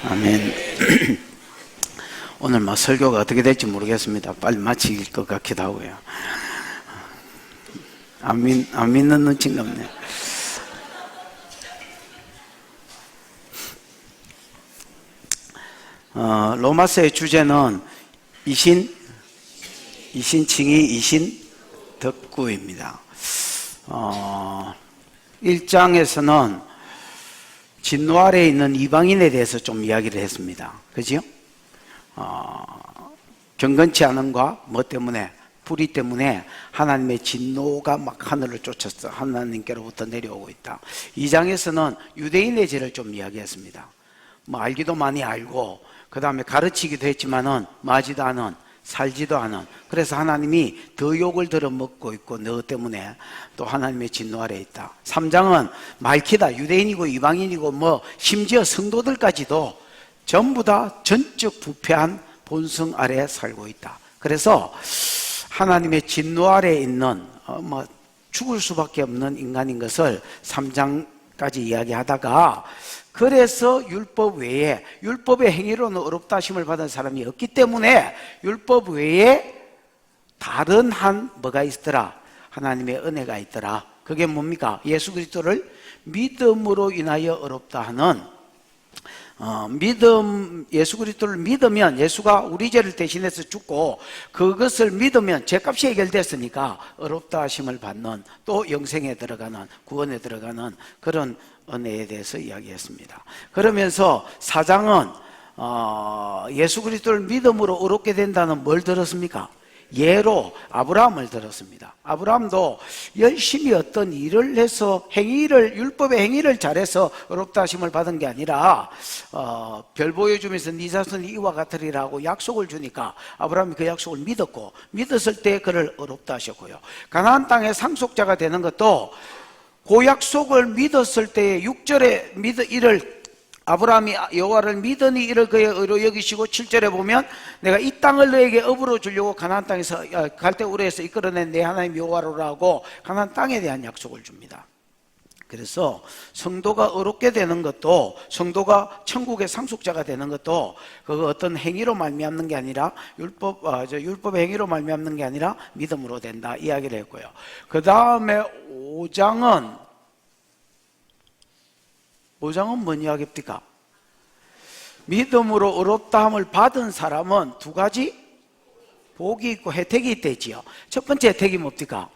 아멘. 오늘 설교가 어떻게 될지 모르겠습니다. 빨리 마칠 것 같기도 하고요. 안 믿는 눈치가 없네. 로마서의 주제는 이신칭의 이신덕구입니다. 1장에서는 진노 아래에 있는 이방인에 대해서 좀 이야기를 했습니다. 그죠? 경건치 않음과 뭐 때문에, 불의 때문에 하나님의 진노가 막 하늘을 쫓았어. 하나님께로부터 내려오고 있다. 2장에서는 유대인의 죄를 좀 이야기했습니다. 뭐 알기도 많이 알고, 그 다음에 가르치기도 했지만은 마지도 않은, 살지도 않은, 그래서 하나님이 더 욕을 들어먹고 있고 너 때문에 또 하나님의 진노 아래에 있다. 3장은 말키다. 유대인이고 이방인이고 뭐 심지어 성도들까지도 전부 다 전적 부패한 본성 아래에 살고 있다. 그래서 하나님의 진노 아래에 있는 죽을 수밖에 없는 인간인 것을 3장까지 이야기하다가, 그래서 율법 외에, 율법의 행위로는 어렵다 하심을 받은 사람이 없기 때문에 율법 외에 다른 뭐가 있더라? 하나님의 은혜가 있더라. 그게 뭡니까? 예수 그리스도를 믿음으로 인하여 어렵다 하는 예수 그리스도를 믿으면, 예수가 우리 죄를 대신해서 죽고 그것을 믿으면 죄값이 해결됐으니까 어렵다 하심을 받는, 또 영생에 들어가는, 구원에 들어가는 그런 은혜에 대해서 이야기했습니다. 그러면서 4장은 예수 그리스도를 믿음으로 어렵게 된다는 뭘 들었습니까? 예로 아브라함을 들었습니다. 아브라함도 열심히 어떤 일을 해서 율법의 행위를 잘해서 어렵다 하심을 받은 게 아니라 별 보여주면서 네 자손이 이와 같으리라고 약속을 주니까 아브라함이 그 약속을 믿었을 때 그를 어렵다 하셨고요. 가나안 땅의 상속자가 되는 것도 그 약속을 믿었을 때에 6절에 이를 아브라함이 여호와를 믿으니 이를 그의 의로 여기시고, 7절에 보면 내가 이 땅을 너에게 업으로 주려고 가나안 땅에서 갈대 우르에서 이끌어낸 내 하나님 여호와로라고 가나안 땅에 대한 약속을 줍니다. 그래서 성도가 어렵게 되는 것도, 성도가 천국의 상속자가 되는 것도 그거 어떤 행위로 말미암는 게 아니라 율법의 행위로 말미암는 게 아니라 믿음으로 된다 이야기를 했고요. 그 다음에 5장은 뭔 이야기입니까? 믿음으로 어렵다함을 받은 사람은 두 가지 복이 있고 혜택이 있대지요. 첫 번째 혜택이 뭡니까?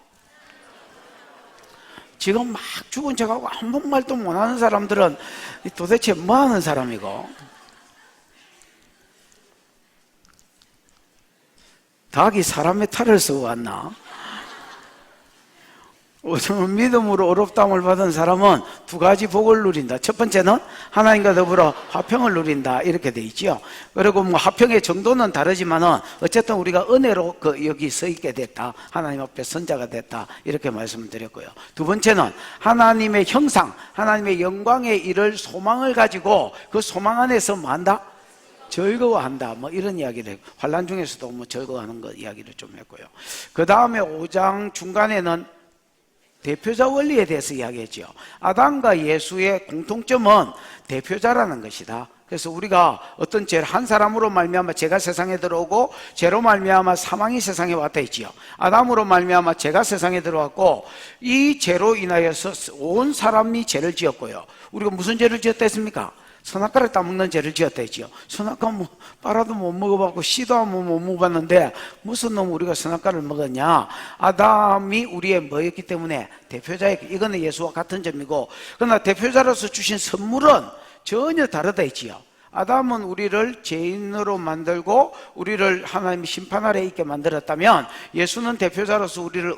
지금 막 죽은 척하고 한국말도 못하는 사람들은 도대체 뭐 하는 사람이고, 닭이 사람의 탈을 쓰고 왔나? 믿음으로 어렵다함을 받은 사람은 두 가지 복을 누린다. 첫 번째는 하나님과 더불어 화평을 누린다 이렇게 돼 있죠. 그리고 뭐 화평의 정도는 다르지만은 어쨌든 우리가 은혜로 여기 서 있게 됐다, 하나님 앞에 선자가 됐다 이렇게 말씀을 드렸고요. 두 번째는 하나님의 형상, 하나님의 영광에 이를 소망을 가지고 그 소망 안에서 뭐 한다? 즐거워한다, 뭐 이런 이야기를, 환난 중에서도 뭐 즐거워하는 거 이야기를 좀 했고요. 그 다음에 5장 중간에는 대표자 원리에 대해서 이야기했죠. 아담과 예수의 공통점은 대표자라는 것이다. 그래서 우리가 어떤 죄를 한 사람으로 말미암아 죄가 세상에 들어오고, 죄로 말미암아 사망이 세상에 왔다 했지요. 아담으로 말미암아 죄가 세상에 들어왔고, 이 죄로 인하여서 온 사람이 죄를 지었고요. 우리가 무슨 죄를 지었다 했습니까? 선악과를 따먹는 죄를 지었다 했지요. 선악과 뭐 빨아도 못 먹어봤고 씨도 못 먹어봤는데 무슨 놈 우리가 선악과를 먹었냐? 아담이 우리의 뭐였기 때문에 대표자였기, 이거는 예수와 같은 점이고, 그러나 대표자로서 주신 선물은 전혀 다르다 했지요. 아담은 우리를 죄인으로 만들고 우리를 하나님이 심판 아래에 있게 만들었다면, 예수는 대표자로서 우리를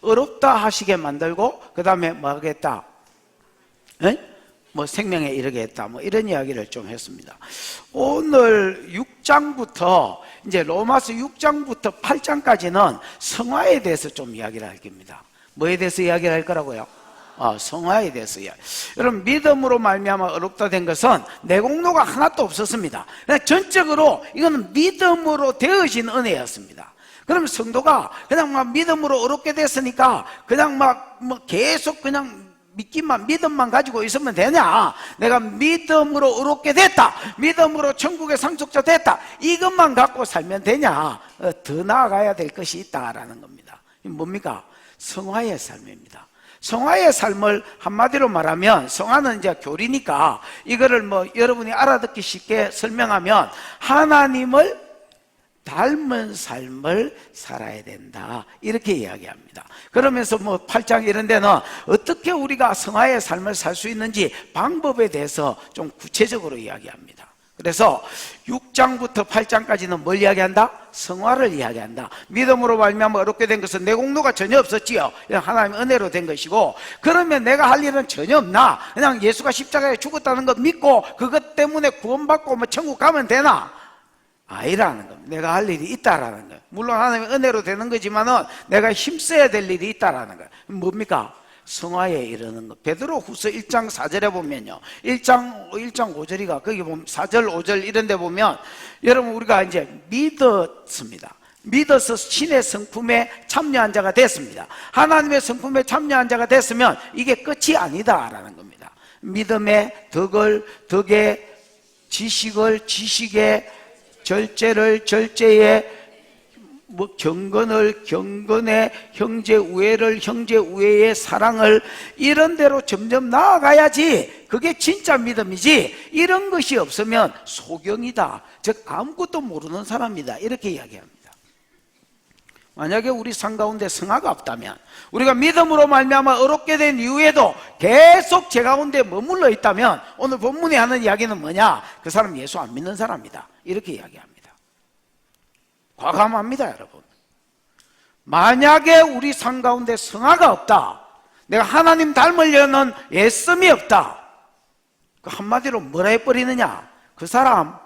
어렵다 하시게 만들고, 그 다음에 뭐 하겠다? 에? 뭐 생명에 이르게 했다, 뭐 이런 이야기를 좀 했습니다. 오늘 6장부터 이제 로마서 6장부터 8장까지는 성화에 대해서 좀 이야기를 할 겁니다. 뭐에 대해서 이야기를 할 거라고요? 성화에 대해서 이야기. 여러분, 믿음으로 말미암아 어렵다 된 것은 내공로가 하나도 없었습니다. 그냥 전적으로 이거는 믿음으로 되어진 은혜였습니다. 그러면 성도가 그냥 막 믿음으로 어렵게 됐으니까 그냥 막 계속 그냥 믿음만 가지고 있으면 되냐? 내가 믿음으로 의롭게 됐다, 믿음으로 천국의 상속자 됐다, 이것만 갖고 살면 되냐? 더 나아가야 될 것이 있다라는 겁니다. 뭡니까? 성화의 삶입니다. 성화의 삶을 한마디로 말하면, 성화는 이제 교리니까 이거를 뭐 여러분이 알아듣기 쉽게 설명하면 하나님을 닮은 삶을 살아야 된다, 이렇게 이야기합니다. 그러면서 뭐 8장 이런 데는 어떻게 우리가 성화의 삶을 살 수 있는지 방법에 대해서 좀 구체적으로 이야기합니다. 그래서 6장부터 8장까지는 뭘 이야기한다? 성화를 이야기한다. 믿음으로 말미암아 어렵게 된 것은 내 공로가 전혀 없었지요. 하나님의 은혜로 된 것이고, 그러면 내가 할 일은 전혀 없나? 그냥 예수가 십자가에 죽었다는 것 믿고 그것 때문에 구원받고 뭐 천국 가면 되나? 아니라는 겁니다. 내가 할 일이 있다라는 거예요. 물론 하나님의 은혜로 되는 거지만은 내가 힘써야 될 일이 있다라는 거예요. 뭡니까? 성화에 이르는 것. 베드로 후서 1장 4절에 보면요, 1장 5절이가 거기 보면 4절 5절 이런 데 보면, 여러분 우리가 이제 믿었습니다. 믿어서 신의 성품에 참여한 자가 됐습니다. 하나님의 성품에 참여한 자가 됐으면 이게 끝이 아니다라는 겁니다. 믿음의 덕에, 지식의, 절제를 절제에, 뭐 경건에, 형제 우애를 형제 우애의 사랑을, 이런 대로 점점 나아가야지 그게 진짜 믿음이지, 이런 것이 없으면 소경이다, 즉 아무것도 모르는 사람이다, 이렇게 이야기합니다. 만약에 우리 삶 가운데 성화가 없다면, 우리가 믿음으로 말미암아 어렵게 된 이후에도 계속 제 가운데 머물러 있다면, 오늘 본문이 하는 이야기는 뭐냐? 그 사람 예수 안 믿는 사람이다, 이렇게 이야기합니다. 과감합니다, 여러분. 만약에 우리 삶 가운데 성화가 없다, 내가 하나님 닮으려는 애씀이 없다, 그 한마디로 뭐라 해버리느냐? 그 사람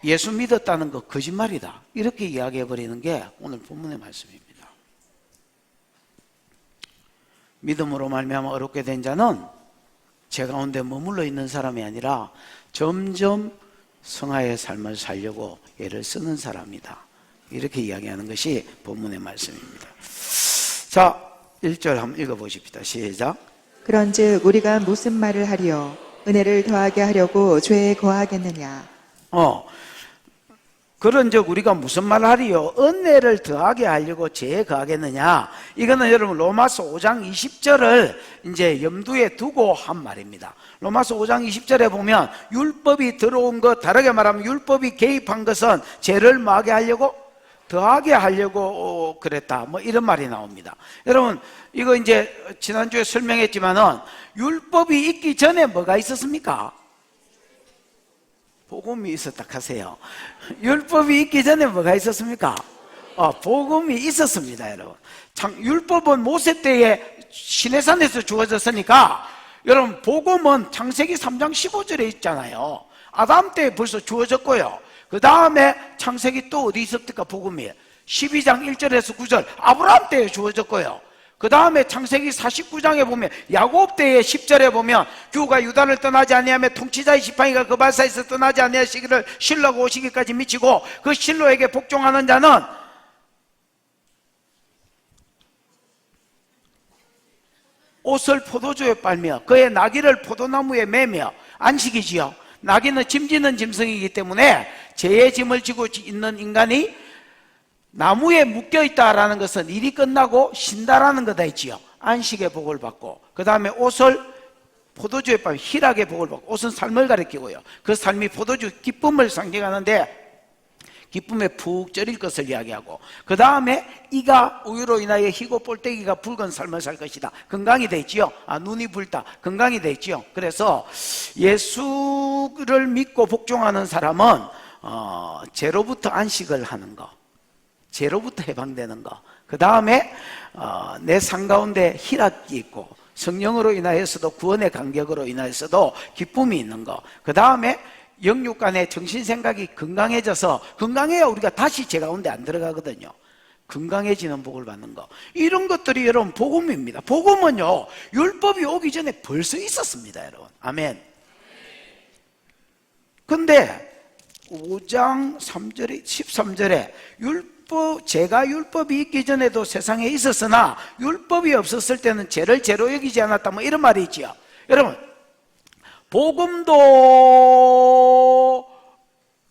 예수 믿었다는 거 거짓말이다, 이렇게 이야기해버리는 게 오늘 본문의 말씀입니다. 믿음으로 말미암아 어렵게 된 자는 제 가운데 머물러 있는 사람이 아니라 점점 성화의 삶을 살려고 애를 쓰는 사람이다, 이렇게 이야기하는 것이 본문의 말씀입니다. 자, 1절 한번 읽어보십시다. 시작. 그런즉 우리가 무슨 말을 하리요? 은혜를 더하게 하려고 죄에 거하겠느냐? 그런즉 우리가 무슨 말을 하리요? 은혜를 더하게 하려고 죄에 거하겠느냐? 이거는 여러분 로마서 5장 20절을 이제 염두에 두고 한 말입니다. 로마서 5장 20절에 보면 율법이 들어온 것, 다르게 말하면 율법이 개입한 것은 죄를 뭐하게 하려고? 더하게 하려고 그랬다, 뭐 이런 말이 나옵니다. 여러분 이거 이제 지난주에 설명했지만은 율법이 있기 전에 뭐가 있었습니까? 복음이 있었다 하세요. 율법이 있기 전에 뭐가 있었습니까? 복음이 있었습니다, 여러분. 율법은 모세 때에 시내산에서 주어졌으니까, 여러분 복음은 창세기 3장 15절에 있잖아요. 아담 때 벌써 주어졌고요. 그 다음에 창세기 또 어디 있었을까? 복음이 12장 1절에서 9절 아브라함 때에 주어졌고요. 그 다음에 창세기 49장에 보면 야곱 때의 10절에 보면 규가 유다를 떠나지 아니하며 통치자의 지팡이가 그 발사에서 떠나지 아니하시기를 실로가 오시기까지 미치고, 그 실로에게 복종하는 자는 옷을 포도주에 빨며 그의 나귀를 포도나무에 매며, 안식이지요. 나귀는 짐지는 짐승이기 때문에 죄의 짐을 지고 있는 인간이 나무에 묶여있다라는 것은 일이 끝나고 쉰다라는 거다 있지요. 안식의 복을 받고, 그 다음에 옷을 포도주에 빨면 희락의 복을 받고, 옷은 삶을 가리키고요, 그 삶이 포도주 기쁨을 상징하는데 기쁨에 푹 쩔일 것을 이야기하고, 그 다음에 이가 우유로 인하여 희고 볼때기가 붉은 삶을 살 것이다, 건강이 돼 있지요. 눈이 붉다, 건강이 돼 있지요. 그래서 예수를 믿고 복종하는 사람은 죄로부터 안식을 하는 거, 죄로부터 해방되는 거, 그 다음에 내 삶 가운데 희락이 있고 성령으로 인하여서도 구원의 간격으로 인하여서도 기쁨이 있는 거, 그 다음에 영육 간의 정신생각이 건강해져서, 건강해야 우리가 다시 죄 가운데 안 들어가거든요. 건강해지는 복을 받는 거, 이런 것들이 여러분 복음입니다. 복음은요 율법이 오기 전에 벌써 있었습니다, 여러분. 아멘. 근데 5장 3절에 13절에 제가 율법이 있기 전에도 세상에 있었으나 율법이 없었을 때는 죄를 죄로 여기지 않았다, 뭐 이런 말이 있지요. 여러분, 복음도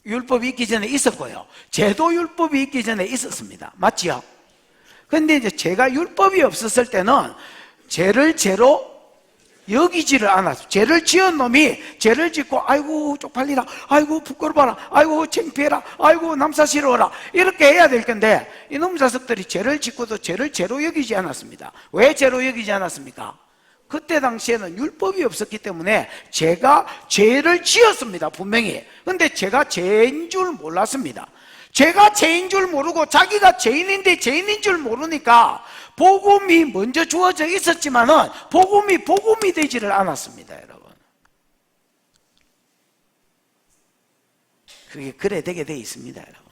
율법이 있기 전에 있었고요, 죄도 율법이 있기 전에 있었습니다. 맞지요? 근데 이제 제가 율법이 없었을 때는 죄를 죄로 여기지를 않았어. 죄를 지은 놈이 죄를 짓고 아이고 쪽팔리라, 아이고 부끄러워라, 아이고 창피해라, 아이고 남사 싫어라, 이렇게 해야 될 건데 이놈 자석들이 죄를 짓고도 죄를 죄로 여기지 않았습니다. 왜 죄로 여기지 않았습니까? 그때 당시에는 율법이 없었기 때문에 제가 죄를 지었습니다, 분명히. 근데 제가 죄인 줄 몰랐습니다. 죄가 죄인 줄 모르고 자기가 죄인인데 죄인인 줄 모르니까 복음이 먼저 주어져 있었지만은 복음이 되지를 않았습니다, 여러분. 그게 그래 되게 돼 있습니다, 여러분.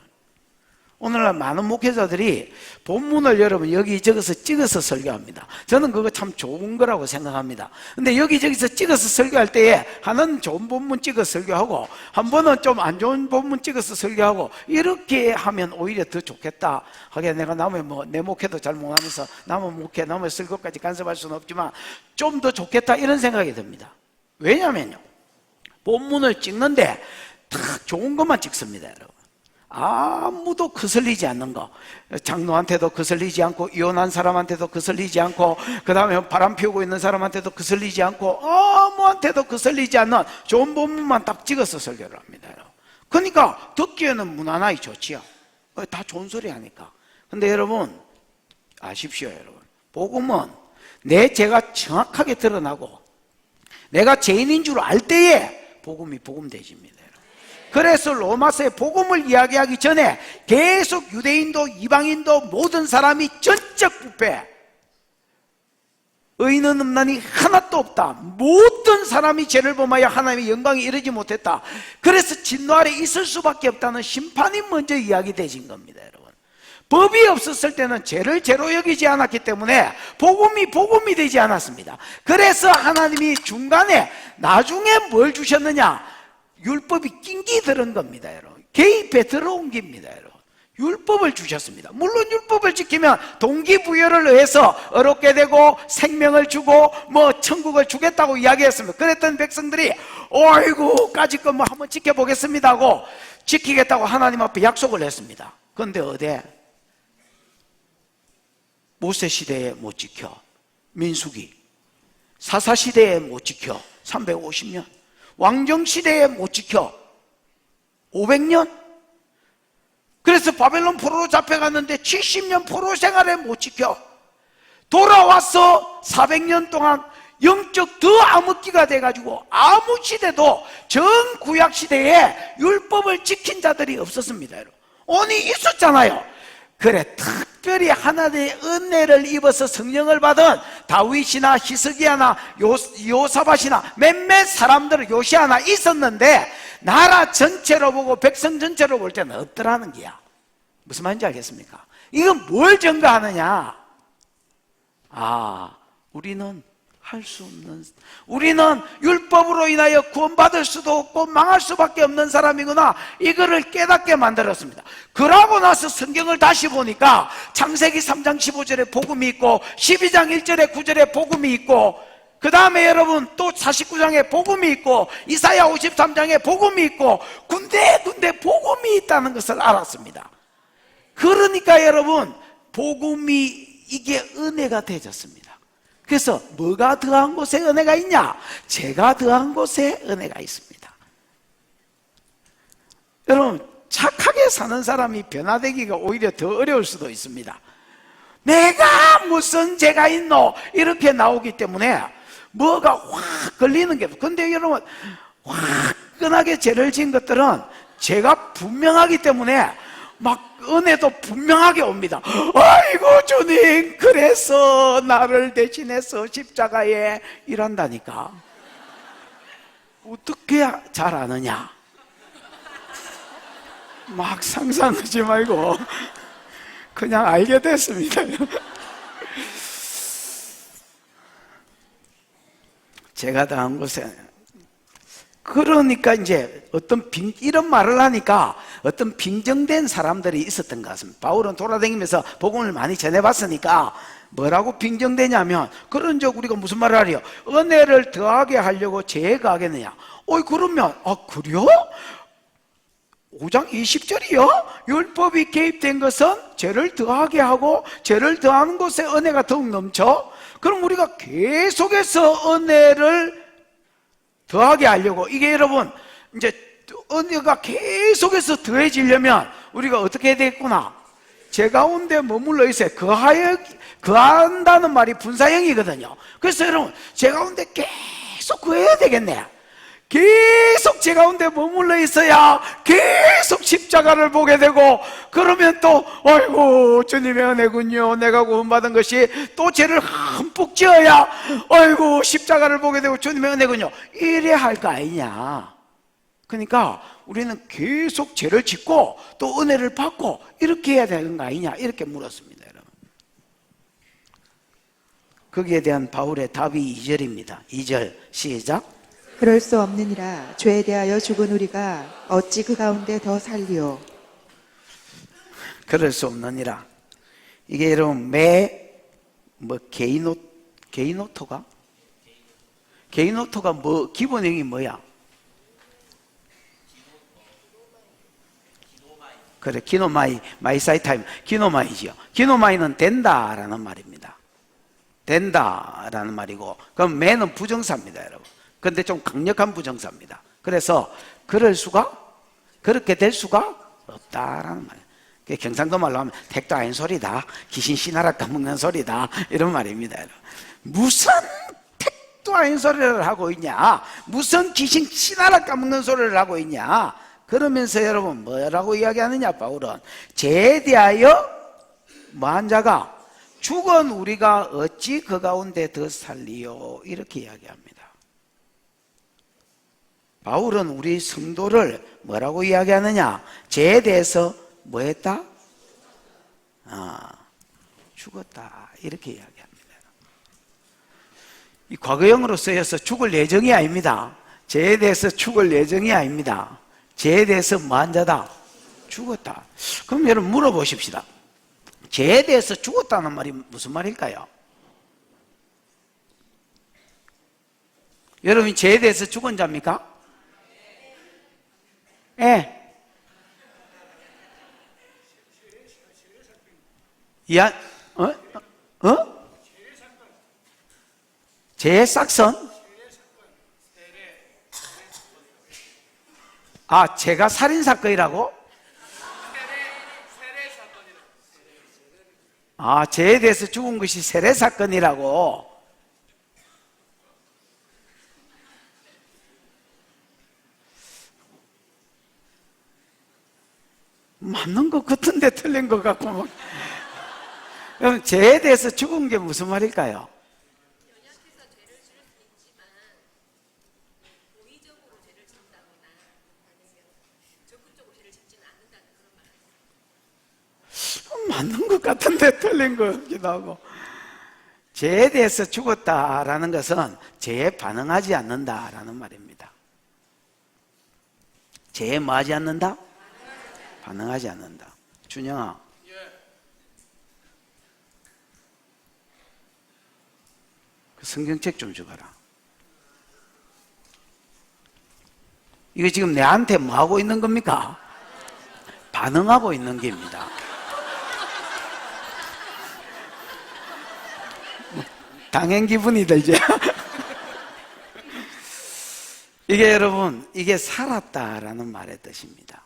오늘날 많은 목회자들이 본문을 여러분 여기저기서 찍어서 설교합니다. 저는 그거 참 좋은 거라고 생각합니다. 근데 여기저기서 찍어서 설교할 때에 하나는 좋은 본문 찍어서 설교하고 한 번은 좀 안 좋은 본문 찍어서 설교하고 이렇게 하면 오히려 더 좋겠다. 하게 내가 남의 내 목회도 잘 못하면서 남의 목회, 남의 설교까지 간섭할 수는 없지만 좀 더 좋겠다, 이런 생각이 듭니다. 왜냐면요, 본문을 찍는데 다 좋은 것만 찍습니다, 여러분. 아무도 거슬리지 않는 거, 장로한테도 거슬리지 않고, 이혼한 사람한테도 거슬리지 않고, 그 다음에 바람 피우고 있는 사람한테도 거슬리지 않고, 아무한테도 거슬리지 않는 좋은 본문만 딱 찍어서 설교를 합니다. 그러니까 듣기에는 무난하게 좋지요. 다 좋은 소리 하니까. 근데 여러분 아십시오, 여러분, 복음은 내 죄가 정확하게 드러나고 내가 죄인인 줄 알 때에 복음이 복음되집니다. 그래서 로마서의 복음을 이야기하기 전에 계속 유대인도 이방인도 모든 사람이 전적 부패, 의인은 없나니 하나도 없다, 모든 사람이 죄를 범하여 하나님의 영광에 이르지 못했다. 그래서 진노 아래 있을 수밖에 없다는 심판이 먼저 이야기되신 겁니다, 여러분. 법이 없었을 때는 죄를 죄로 여기지 않았기 때문에 복음이 되지 않았습니다. 그래서 하나님이 중간에 나중에 뭘 주셨느냐? 율법이 낀기 들은 겁니다, 여러분. 개입에 들어온 겁니다, 여러분. 율법을 주셨습니다. 물론 율법을 지키면 동기부여를 의해서 어렵게 되고 생명을 주고 뭐 천국을 주겠다고 이야기했습니다. 그랬던 백성들이 어이구 까짓 거 뭐 한번 지켜보겠습니다 하고 지키겠다고 하나님 앞에 약속을 했습니다. 그런데 어디? 모세 시대에 못 지켜, 민수기 사사 시대에 못 지켜 350년, 왕정 시대에 못 지켜 500년. 그래서 바벨론 포로로 잡혀갔는데 70년 포로 생활에 못 지켜 돌아와서 400년 동안 영적 더 암흑기가 돼가지고 아무 시대도 전 구약 시대에 율법을 지킨 자들이 없었습니다. 아니 있었잖아요. 그래, 특별히 하나님의 은혜를 입어서 성령을 받은 다윗이나 히스기야나 요사밧이나 몇몇 사람들은 요시아나 있었는데 나라 전체로 보고 백성 전체로 볼 때는 없더라는 거야. 무슨 말인지 알겠습니까? 이건 뭘 증거하느냐? 우리는 할 수 없는, 우리는 율법으로 인하여 구원받을 수도 없고 망할 수밖에 없는 사람이구나, 이거를 깨닫게 만들었습니다. 그러고 나서 성경을 다시 보니까 창세기 3장 15절에 복음이 있고 12장 1절에 9절에 복음이 있고 그 다음에 여러분 또 49장에 복음이 있고 이사야 53장에 복음이 있고 군데군데 복음이 있다는 것을 알았습니다. 그러니까 여러분 복음이 이게 은혜가 되졌습니다. 그래서 뭐가 더한 곳에 은혜가 있냐? 죄가 더한 곳에 은혜가 있습니다. 여러분 착하게 사는 사람이 변화되기가 오히려 더 어려울 수도 있습니다. 내가 무슨 죄가 있노? 이렇게 나오기 때문에 뭐가 확 걸리는 게, 근데 여러분 화끈하게 죄를 지은 것들은 죄가 분명하기 때문에 막 은혜도 분명하게 옵니다. 아이고 주님, 그래서 나를 대신해서 십자가에 일한다니까. 어떻게 잘 아느냐? 막 상상하지 말고 그냥 알게 됐습니다. 제가 당한 곳에 그 그러니까 이제 이런 말을 하니까 어떤 빙정된 사람들이 있었던 것 같습니다. 바울은 돌아다니면서 복음을 많이 전해봤으니까 뭐라고 빙정되냐면, 그런 적 우리가 무슨 말을 하려? 은혜를 더하게 하려고 죄가 하겠느냐? 그러면, 그래요? 5장 20절이요? 율법이 개입된 것은 죄를 더하게 하고 죄를 더하는 곳에 은혜가 더욱 넘쳐? 그럼 우리가 계속해서 은혜를 더하게 하려고, 이게 여러분 이제 은혜가 계속해서 더해지려면 우리가 어떻게 해야 되겠구나? 제 가운데 머물러 있어요. 거한다는 말이 분사형이거든요. 그래서 여러분, 제 가운데 계속 거해야 되겠네. 계속 제 가운데 머물러 있어야 계속 십자가를 보게 되고, 그러면 또 아이고 주님의 은혜군요, 내가 구원받은 것이, 또 죄를 흠뻑 지어야 아이고 십자가를 보게 되고 주님의 은혜군요, 이래야 할 거 아니냐. 그러니까 우리는 계속 죄를 짓고 또 은혜를 받고 이렇게 해야 되는 거 아니냐, 이렇게 물었습니다. 여러분, 거기에 대한 바울의 답이 2절입니다 2절 시작. 그럴 수 없느니라. 죄에 대하여 죽은 우리가 어찌 그 가운데 더 살리오. 그럴 수 없느니라. 이게 여러분 게이노토가 기본형이 뭐야? 그래, 마이사이타임, 기노마이지요. 기노마이는 된다라는 말입니다. 된다라는 말이고, 그럼 매는 부정사입니다, 여러분. 근데 좀 강력한 부정사입니다. 그래서 그렇게 될 수가 없다라는 말이에요. 경상도 말로 하면 택도 아닌 소리다, 귀신 씨나라 까먹는 소리다, 이런 말입니다. 여러분. 무슨 택도 아닌 소리를 하고 있냐, 무슨 귀신 씨나라 까먹는 소리를 하고 있냐. 그러면서 여러분 뭐라고 이야기하느냐, 바울은 죄에 대하여 뭐한 자가 죽은 우리가 어찌 그 가운데 더 살리요, 이렇게 이야기합니다. 바울은 우리 성도를 뭐라고 이야기하느냐? 죄에 대해서 뭐 했다? 죽었다, 이렇게 이야기합니다. 이 과거형으로 쓰여서 죽을 예정이 아닙니다. 죄에 대해서 죽을 예정이 아닙니다. 죄에 대해서 뭐한 자다? 죽었다. 그럼 여러분 물어보십시다. 죄에 대해서 죽었다는 말이 무슨 말일까요? 여러분이 죄에 대해서 죽은 자입니까? 예. 죄의 싹선? 죄가 살인사건이라고? 죄에 대해서 죽은 것이 세례사건이라고? 맞는 것 같은데 틀린 것 같고. 그럼 죄에 대해서 죽은 게 무슨 말일까요? 연약해서 죄를 지을 수 있지만 고의적으로 죄를 짓는다거나 아니면 적극적으로 죄를 짓지는 않는다는 그런 말. 맞는 것 같은데 틀린 것 같기도 하고. 죄에 대해서 죽었다라는 것은 죄에 반응하지 않는다라는 말입니다. 죄에 뭐하지 않는다? 반응하지 않는다. 준영아, 그 성경책 좀 주거라. 이거 지금 내한테 뭐 하고 있는 겁니까? 반응하고 있는 겁니다. 당연 기분이 들죠. 이게 여러분, 이게 살았다라는 말의 뜻입니다.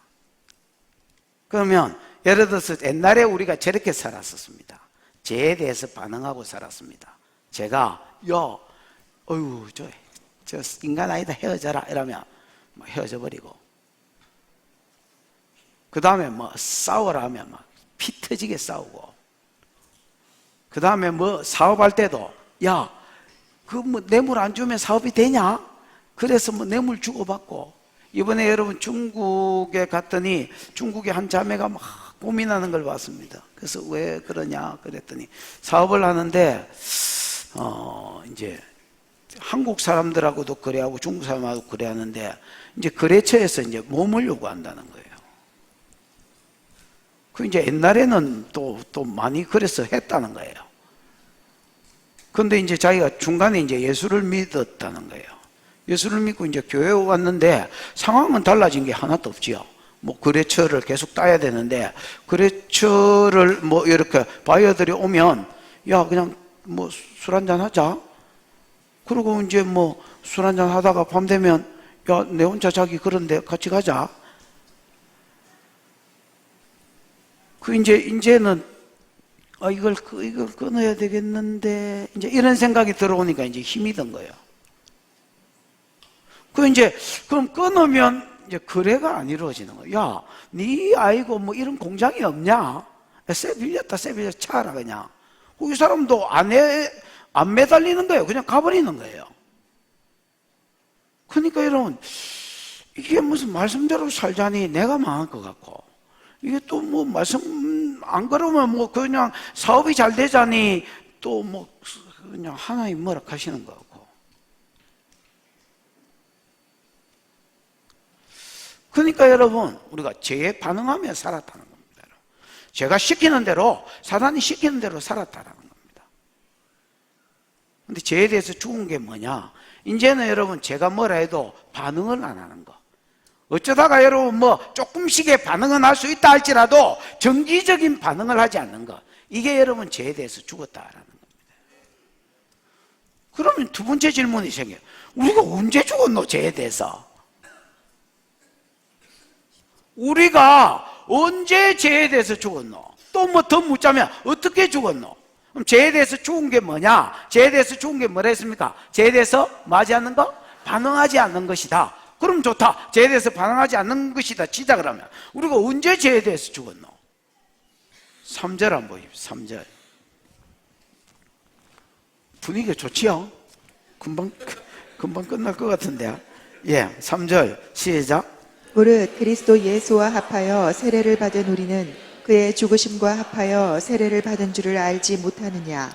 그러면 예를 들어서 옛날에 우리가 저렇게 살았었습니다. 죄에 대해서 반응하고 살았습니다. 제가 저 인간 아니다, 헤어져라 이러면 헤어져 버리고, 그 다음에 싸우라 하면 피 터지게 싸우고, 그 다음에 사업할 때도 뇌물 안 주면 사업이 되냐? 그래서 뇌물 주고받고. 이번에 여러분 중국에 갔더니 중국의 한 자매가 막 고민하는 걸 봤습니다. 그래서 왜 그러냐 그랬더니 사업을 하는데 이제 한국 사람들하고도 거래하고 중국 사람하고도 거래하는데 이제 거래처에서 이제 몸을 요구한다는 거예요. 그 이제 옛날에는 또 많이 그래서 했다는 거예요. 근데 이제 자기가 중간에 이제 예수를 믿었다는 거예요. 예수를 믿고 이제 교회에 왔는데 상황은 달라진 게 하나도 없지요. 뭐 거래처를 계속 따야 되는데 거래처를 뭐 이렇게 바이어들이 오면 야 그냥 뭐 술 한잔 하자. 그리고 이제 뭐 술 한잔 하다가 밤 되면 야 내 혼자 자기 그런데 같이 가자. 그 이제는 이걸 끊어야 되겠는데 이제 이런 생각이 들어오니까 이제 힘이 든 거예요. 그럼 끊으면 이제 거래가 안 이루어지는 거예요. 야, 네 아이고 뭐 이런 공장이 없냐? 쎄 빌렸다 차라 그냥. 이 사람도 안 매달리는 거예요. 그냥 가버리는 거예요. 그러니까 여러분 이게 무슨 말씀대로 살자니 내가 망할 것 같고 이게 또 뭐 말씀 안 그러면 뭐 그냥 사업이 잘 되자니 또 뭐 그냥 하나님 뭐라 하시는 거 같고. 그러니까 여러분 우리가 죄에 반응하며 살았다는 겁니다. 제가 시키는 대로 사단이 시키는 대로 살았다는 겁니다. 근데 죄에 대해서 죽은 게 뭐냐? 이제는 여러분 제가 뭐라 해도 반응을 안 하는 거. 어쩌다가 여러분 뭐 조금씩의 반응은 할 수 있다 할지라도 정기적인 반응을 하지 않는 것. 이게 여러분 죄에 대해서 죽었다라는 겁니다. 그러면 두 번째 질문이 생겨요. 우리가 언제 죽었노? 죄에 대해서. 우리가 언제 죄에 대해서 죽었노? 또 뭐 더 묻자면 어떻게 죽었노? 그럼 죄에 대해서 죽은 게 뭐냐? 죄에 대해서 죽은 게 뭐라 했습니까? 죄에 대해서 맞이하는 거? 반응하지 않는 것이다. 그럼 좋다. 죄에 대해서 반응하지 않는 것이다 치자. 그러면 우리가 언제 죄에 대해서 죽었노? 3절 한번 보십시오. 3절 분위기가 좋지요? 금방 끝날 것 같은데요. 예, 3절 시작. 무릇 그리스도 예수와 합하여 세례를 받은 우리는 그의 죽으심과 합하여 세례를 받은 줄을 알지 못하느냐.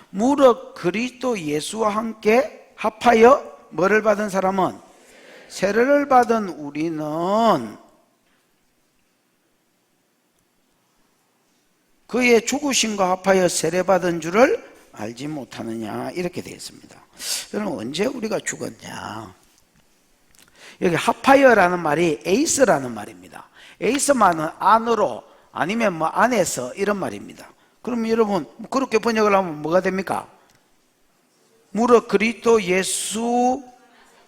무릇 그리스도 예수와 함께 합하여 뭐를 받은 사람은? 세례를 받은 우리는 그의 죽으심과 합하여 세례받은 줄을 알지 못하느냐 이렇게 되어 있습니다. 여러분 언제 우리가 죽었냐? 여기 합하여라는 말이 에이스라는 말입니다. 에이스만은 안으로 아니면 뭐 안에서 이런 말입니다. 그럼 여러분 그렇게 번역을 하면 뭐가 됩니까? 무릇 그리스도 예수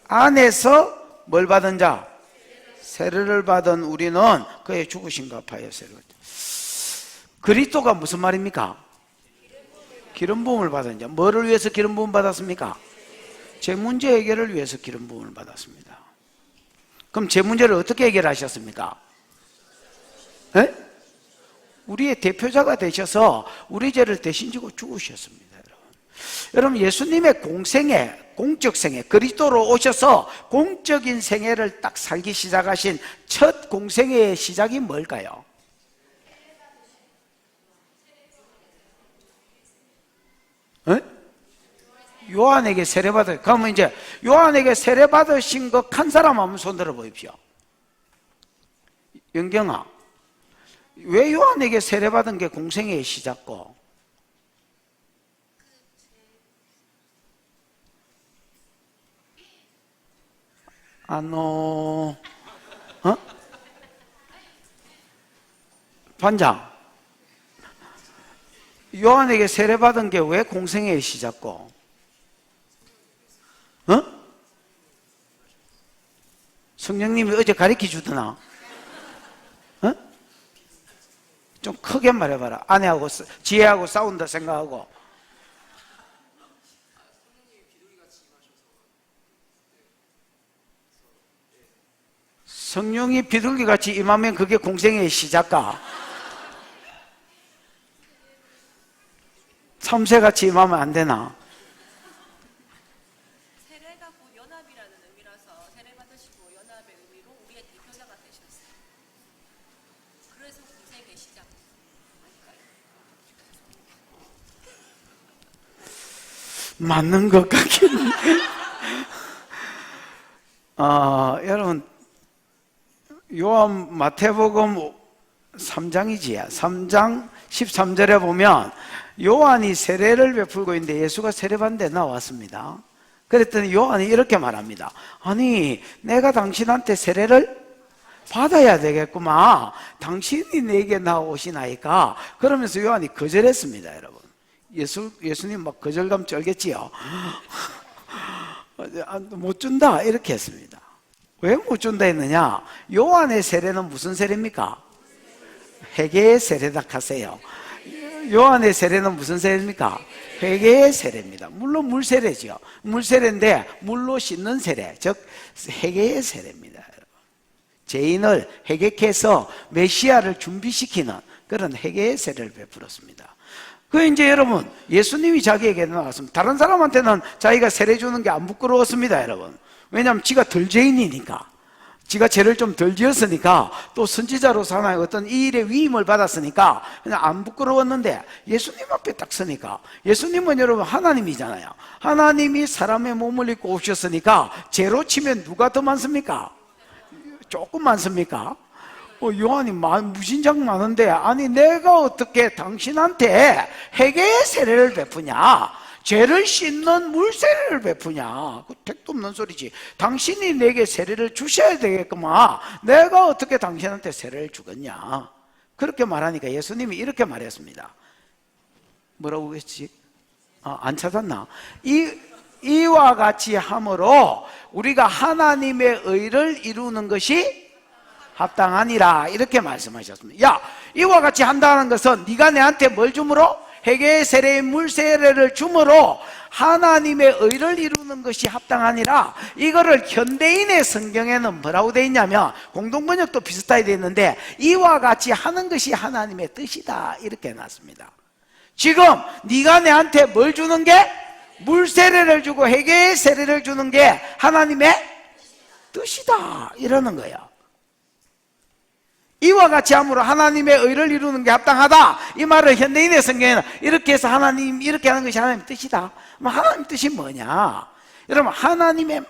안에서 뭘 받은 자? 세례를 받은 우리는 그의 죽으심과 합하여 세례를 받은. 그리스도가 무슨 말입니까? 기름 부음을 받은 자. 뭐를 위해서 기름 부음 받았습니까? 제 문제 해결을 위해서 기름 부음을 받았습니다. 그럼 제 문제를 어떻게 해결하셨습니까? 네? 우리의 대표자가 되셔서 우리 죄를 대신 지고 죽으셨습니다. 여러분 예수님의 공적 생애, 그리스도로 오셔서 공적인 생애를 딱 살기 시작하신 첫 공생애의 시작이 뭘까요? 네? 요한에게 세례받으. 그러면 이제 요한에게 세례받으신 거 한 사람 한번 손 들어 보십시오. 영경아, 왜 요한에게 세례받은 게 공생애의 시작고? 반장, 요한에게 세례받은 게 왜 공생애의 시작고? 성령님이 어제 가르쳐 주더나? 좀 크게 말해봐라. 아내하고 지혜하고 싸운다 생각하고. 성령이 비둘기같이 임하면 그게 공생애의 시작가. 참새같이 임하면 안 되나? 세례가 곧 연합이라는 의미라서 세례 받으시고 연합의 의미로 우리의 대표자가 되셨어요. 그래서 공생의 시작 아닐까요? 맞는 것 같긴. 여러분, 요한 마태복음 3장이지요. 3장 13절에 보면 요한이 세례를 베풀고 있는데 예수가 세례받는 데 나왔습니다. 그랬더니 요한이 이렇게 말합니다. 아니, 내가 당신한테 세례를 받아야 되겠구만. 당신이 내게 나오시나이까. 그러면서 요한이 거절했습니다, 여러분. 예수님 막 거절감 쩔겠지요. 못 준다 이렇게 했습니다. 왜 못 준다 했느냐? 요한의 세례는 무슨 세례입니까? 회개의 세례다 하세요. 요한의 세례는 무슨 세례입니까? 회개의 세례입니다. 물론 물세례죠. 물세례인데 물로 씻는 세례, 즉 회개의 세례입니다. 죄인을 회개케 해서 메시아를 준비시키는 그런 회개의 세례를 베풀었습니다. 그 이제 여러분, 예수님이 자기에게 나왔습니다. 다른 사람한테는 자기가 세례 주는 게 안 부끄러웠습니다, 여러분. 왜냐하면 지가 덜 죄인이니까, 지가 죄를 좀 덜 지었으니까, 또 선지자로서 하나의 어떤 이 일의 위임을 받았으니까 그냥 안 부끄러웠는데, 예수님 앞에 딱 서니까, 예수님은 여러분 하나님이잖아요. 하나님이 사람의 몸을 입고 오셨으니까 죄로 치면 누가 더 많습니까? 조금 많습니까? 요한이 무진장 많은데, 아니 내가 어떻게 당신한테 회개의 세례를 베푸냐, 죄를 씻는 물세례를 베푸냐, 그 택도 없는 소리지. 당신이 내게 세례를 주셔야 되겠구만. 내가 어떻게 당신한테 세례를 주겠냐. 그렇게 말하니까 예수님이 이렇게 말했습니다. 뭐라고 했지? 안 찾았나? 이와 같이 함으로 우리가 하나님의 의를 이루는 것이 합당하니라, 이렇게 말씀하셨습니다. 야, 이와 같이 한다는 것은 네가 내한테 뭘 주므로? 회개의 세례인 물세례를 주므로 하나님의 의를 이루는 것이 합당하니라. 이거를 현대인의 성경에는 뭐라고 되어 있냐면, 공동번역도 비슷하게 되어 있는데, 이와 같이 하는 것이 하나님의 뜻이다, 이렇게 해놨습니다. 지금 네가 내한테 뭘 주는 게? 물세례를 주고 회개의 세례를 주는 게 하나님의 뜻이다, 이러는 거예요. 이와 같이 함으로 하나님의 의를 이루는 게 합당하다, 이 말을 현대인의 성경에는 이렇게 해서 하나님 이렇게 하는 것이 하나님의 뜻이다. 하나님 뜻이 뭐냐? 여러분, 하나님의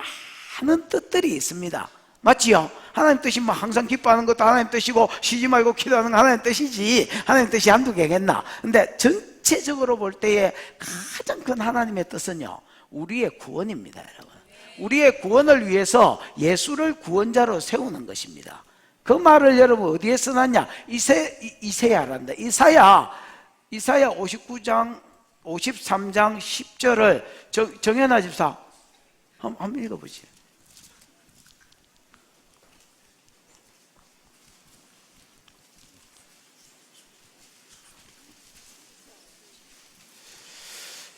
많은 뜻들이 있습니다. 맞지요? 하나님 뜻이 항상 기뻐하는 것도 하나님 뜻이고, 쉬지 말고 기도하는 건 하나님 뜻이지, 하나님 뜻이 한두 개겠나? 근데 전체적으로 볼 때에 가장 큰 하나님의 뜻은요, 우리의 구원입니다, 여러분. 우리의 구원을 위해서 예수를 구원자로 세우는 것입니다. 그 말을 여러분 어디에 써놨냐? 이사야란다. 이사야 59장 53장 10절을 정연아 집사 한번 읽어보지.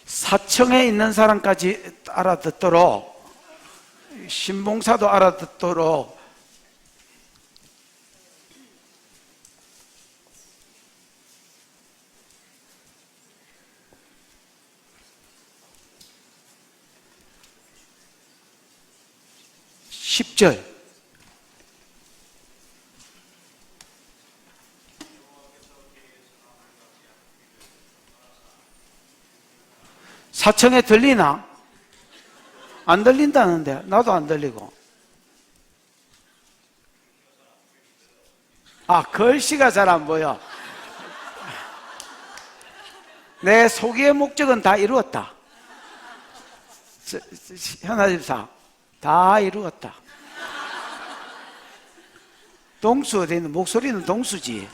사청에 있는 사람까지 알아듣도록, 신봉사도 알아듣도록 (10절) 사청에 들리나? 안 들린다는데 나도 안 들리고. 글씨가 잘 안 보여. 내 소개의 목적은 다 이루었다. 현아 집사, 다 이루었다. 동수 어디 있는? 목소리는 동수지.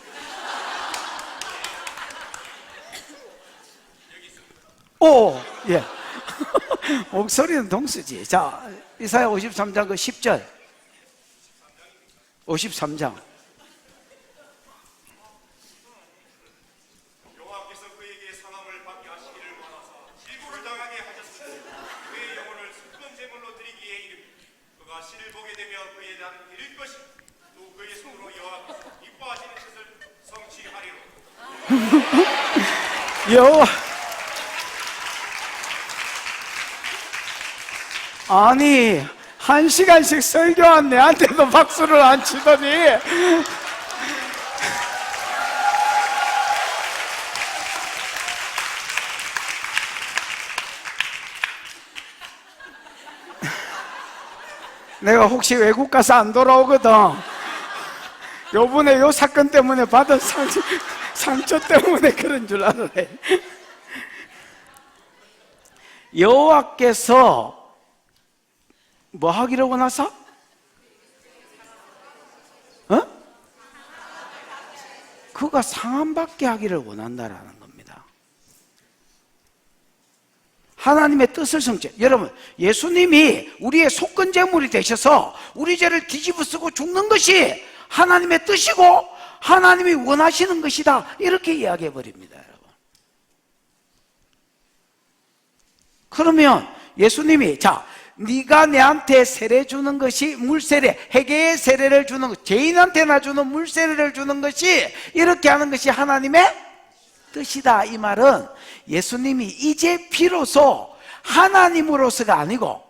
예. 목소리는 동수지. 자, 이사야 53장 그 10절. 53장. 여호와께서 그에게 상함을 받게 하시기를 원하사 질고를 당하게 하셨으니 그의 영혼을 슬픈 제물로 드리기에 이르니 그가 신을 보게 되며 그의 나는 이를 것이 또 그의 손으로 여호와께서 기뻐하시는 뜻을 성취하리로다. 여호와, 아니 1시간씩 설교한 내한테도 박수를 안 치더니 내가 혹시 외국 가서 안 돌아오거든. 요번에 요 사건 때문에 받은 상처 때문에 그런 줄 알아래. 여호와께서 뭐 하기를 원하사? 어? 그가 상함받게 하기를 원한다라는 겁니다. 하나님의 뜻을 성취. 여러분, 예수님이 우리의 속건제물이 되셔서 우리 죄를 뒤집어 쓰고 죽는 것이 하나님의 뜻이고 하나님이 원하시는 것이다, 이렇게 이야기해 버립니다, 여러분. 그러면 예수님이, 자, 네가 내한테 세례 주는 것이 물세례, 회개의 세례를 주는 것, 죄인한테나 주는 물세례를 주는 것이, 이렇게 하는 것이 하나님의 뜻이다, 이 말은 예수님이 이제 비로소 하나님으로서가 아니고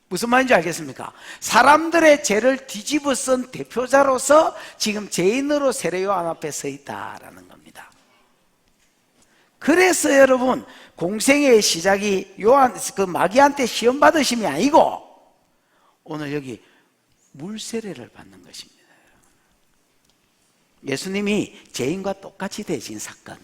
무슨 말인지 알겠습니까? 사람들의 죄를 뒤집어 쓴 대표자로서 지금 죄인으로 세례 요한 앞에 서 있다라는 겁니다. 그래서 여러분, 공생의 시작이 요한 그 마귀한테 시험 받으심이 아니고 오늘 여기 물세례를 받는 것입니다. 예수님이 죄인과 똑같이 되신 사건,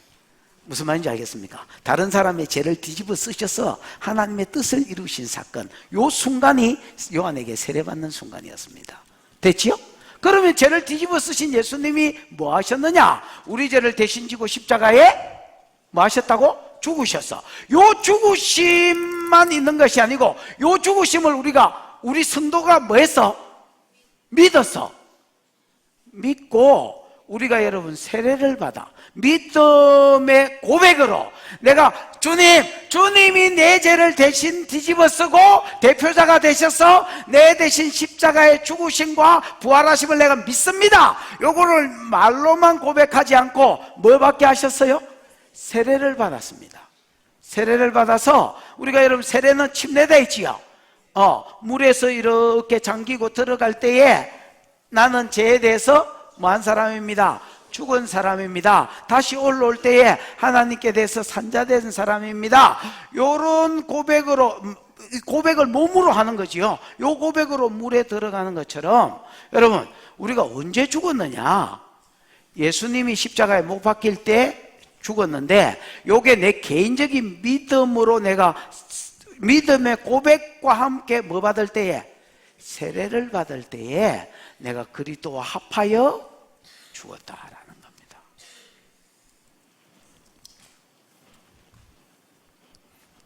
무슨 말인지 알겠습니까? 다른 사람의 죄를 뒤집어 쓰셔서 하나님의 뜻을 이루신 사건, 요 순간이 요한에게 세례받는 순간이었습니다. 됐지요? 그러면 죄를 뒤집어 쓰신 예수님이 뭐 하셨느냐? 우리 죄를 대신 지고 십자가에 뭐 하셨다고? 죽으셨어. 요 죽으심만 있는 것이 아니고 요 죽으심을 우리 성도가 뭐 했어? 믿었어. 믿고 우리가 여러분 세례를 받아 믿음의 고백으로 내가 주님이 내 죄를 대신 뒤집어 쓰고 대표자가 되셔서 내 대신 십자가의 죽으심과 부활하심을 내가 믿습니다. 요거를 말로만 고백하지 않고 뭐 받게 하셨어요? 세례를 받았습니다. 세례를 받아서 우리가 여러분 세례는 침례돼 있지요. 물에서 이렇게 잠기고 들어갈 때에 나는 죄에 대해서 뭐한 사람입니다. 죽은 사람입니다. 다시 올라올 때에 하나님께 대해서 산자된 사람입니다. 요런 고백을 몸으로 하는 거지요. 요 고백으로 물에 들어가는 것처럼 여러분, 우리가 언제 죽었느냐? 예수님이 십자가에 못 박힐 때 죽었는데, 요게 내 개인적인 믿음으로 내가 믿음의 고백과 함께 뭐 받을 때에? 세례를 받을 때에 내가 그리스도와 합하여 죽었다라는 겁니다.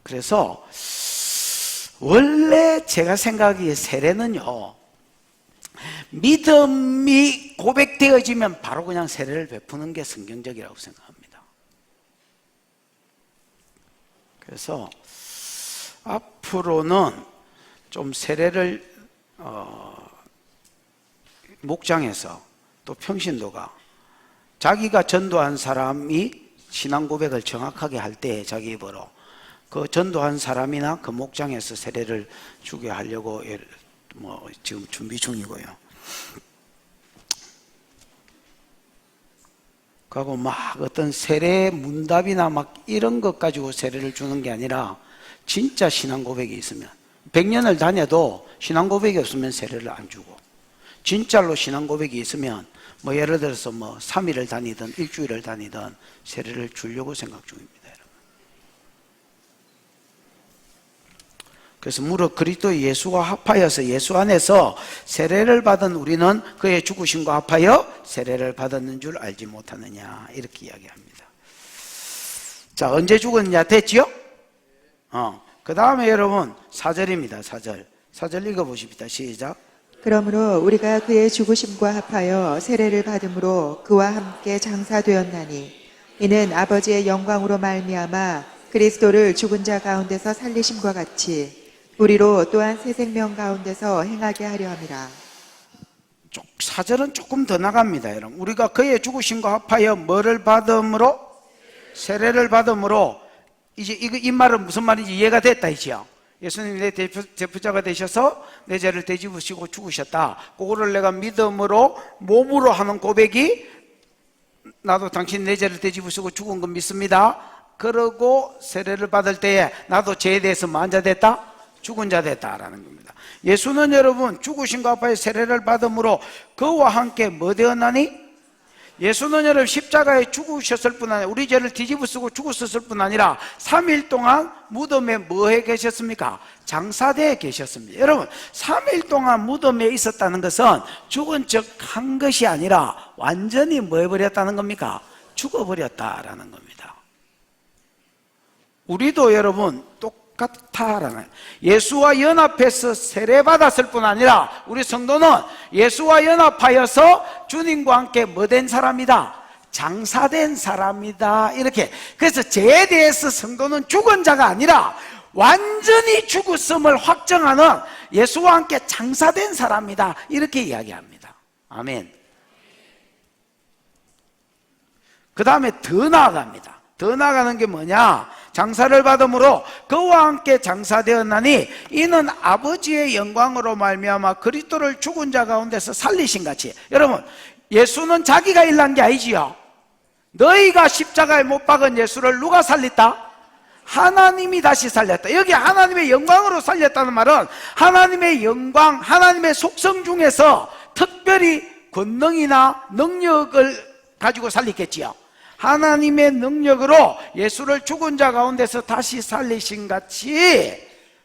그래서 원래 제가 생각하기에 세례는요, 믿음이 고백되어지면 바로 그냥 세례를 베푸는 게 성경적이라고 생각합니다. 그래서 앞으로는 좀 세례를 목장에서 또 평신도가 자기가 전도한 사람이 신앙 고백을 정확하게 할 때 자기 입으로 그 전도한 사람이나 그 목장에서 세례를 주게 하려고 지금 준비 중이고요. 그리고 막 어떤 세례 문답이나 막 이런 것 가지고 세례를 주는 게 아니라 진짜 신앙 고백이 있으면 100년을 다녀도 신앙 고백이 없으면 세례를 안 주고, 진짜로 신앙 고백이 있으면 뭐 예를 들어서 뭐 3일을 다니든 일주일을 다니든 세례를 주려고 생각 중입니다, 여러분. 그래서 무릇 그리스도 예수와 합하여서 예수 안에서 세례를 받은 우리는 그의 죽으심과 합하여 세례를 받았는 줄 알지 못하느냐, 이렇게 이야기합니다. 자, 언제 죽었느냐 됐지요? 그 다음에 여러분 4절입니다. 4절 읽어보십시다. 시작. 그러므로 우리가 그의 죽으심과 합하여 세례를 받음으로 그와 함께 장사되었나니 이는 아버지의 영광으로 말미암아 그리스도를 죽은 자 가운데서 살리심과 같이 우리로 또한 새 생명 가운데서 행하게 하려 함이라. 4절은 조금 더 나갑니다, 여러분. 우리가 그의 죽으심과 합하여 뭐를 받음으로? 세례를 받음으로. 이제 이 말은 무슨 말인지 이해가 됐다, 이지요? 예수님이 내 대표자가 되셔서 내 죄를 되짚으시고 죽으셨다. 그거를 내가 믿음으로 몸으로 하는 고백이, 나도 당신 내 죄를 되짚으시고 죽은 건 믿습니다. 그러고 세례를 받을 때에 나도 죄에 대해서 만자 됐다? 죽은 자 됐다라는 겁니다. 예수는 여러분 죽으심과 부활의 세례를 받음으로 그와 함께 뭐 되었나니? 예수는 여러분 십자가에 죽으셨을 뿐 아니라 우리 죄를 뒤집어 쓰고 죽었을 뿐 아니라 3일 동안 무덤에 뭐해 계셨습니까? 장사대에 계셨습니다. 여러분 3일 동안 무덤에 있었다는 것은 죽은 척 한 것이 아니라 완전히 뭐 해버렸다는 겁니까? 죽어버렸다라는 겁니다. 우리도 여러분 똑같다라는, 예수와 연합해서 세례받았을 뿐 아니라 우리 성도는 예수와 연합하여서 주님과 함께 뭐 된 사람이다? 장사된 사람이다. 이렇게. 그래서 죄에 대해서 성도는 죽은 자가 아니라 완전히 죽었음을 확정하는 예수와 함께 장사된 사람이다. 이렇게 이야기합니다. 아멘. 그 다음에 더 나아갑니다. 더 나아가는 게 뭐냐? 장사를 받음으로 그와 함께 장사되었나니 이는 아버지의 영광으로 말미암아 그리스도를 죽은 자 가운데서 살리신 같이. 여러분 예수는 자기가 일난 게 아니지요. 너희가 십자가에 못 박은 예수를 누가 살렸다? 하나님이 다시 살렸다. 여기 하나님의 영광으로 살렸다는 말은 하나님의 영광, 하나님의 속성 중에서 특별히 권능이나 능력을 가지고 살리겠지요. 하나님의 능력으로 예수를 죽은 자 가운데서 다시 살리신 같이,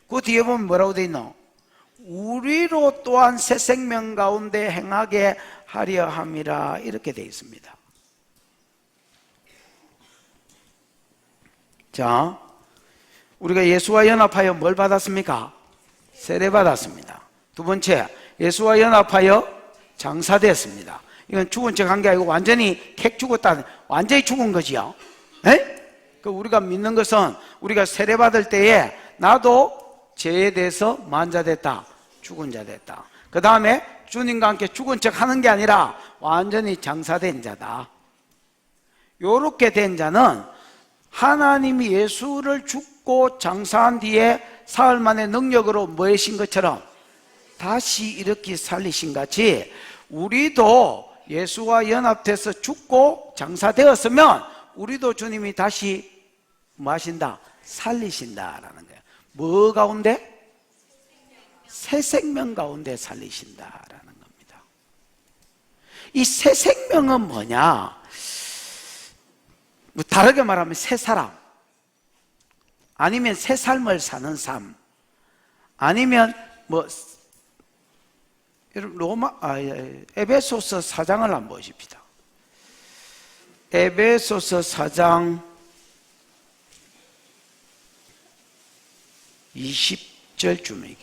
그 뒤에 보면 뭐라고 돼 있노? 우리로 또한 새 생명 가운데 행하게 하려 함이라. 이렇게 돼 있습니다. 자, 우리가 예수와 연합하여 뭘 받았습니까? 세례 받았습니다. 두 번째, 예수와 연합하여 장사됐습니다. 이건 죽은 척 한 게 아니고 완전히 객 죽었다, 완전히 죽은 거지요. 그 우리가 믿는 것은 우리가 세례 받을 때에 나도 죄에 대해서 만자됐다, 죽은 자 됐다. 그 다음에 주님과 함께 죽은 척 하는 게 아니라 완전히 장사된 자다. 요렇게 된 자는 하나님이 예수를 죽고 장사한 뒤에 사흘 만에 능력으로 뭐 하신 것처럼 다시 이렇게 살리신 같이, 우리도 예수와 연합돼서 죽고 장사되었으면 우리도 주님이 다시 뭐 하신다? 살리신다라는 거예요. 뭐 가운데? 새 생명 가운데 살리신다라는 겁니다. 이 새 생명은 뭐냐? 뭐 다르게 말하면 새 사람, 아니면 새 삶을 사는 삶, 아니면 뭐 에베소서 4장을 한번 보십시다. 에베소서 4장 20절쯤이겠네요.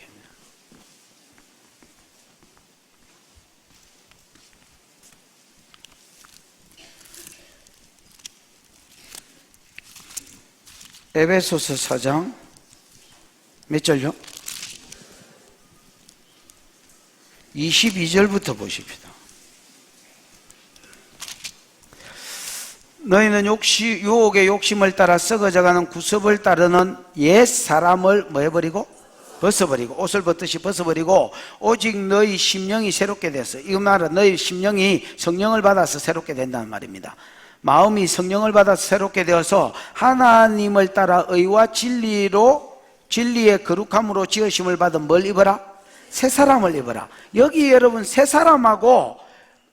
에베소서 4장 몇 절요? 22절부터 보십시다. 너희는 유혹의 욕심을 따라 썩어져가는 구습을 따르는 옛 사람을 뭐 해버리고? 벗어버리고, 옷을 벗듯이 벗어버리고 오직 너희 심령이 새롭게 돼서, 이 말은 너희 심령이 성령을 받아서 새롭게 된다는 말입니다. 마음이 성령을 받아서 새롭게 되어서 하나님을 따라 의와 진리의 거룩함으로 지으심을 받은 뭘 입어라? 새 사람을 입어라. 여기 여러분 새 사람하고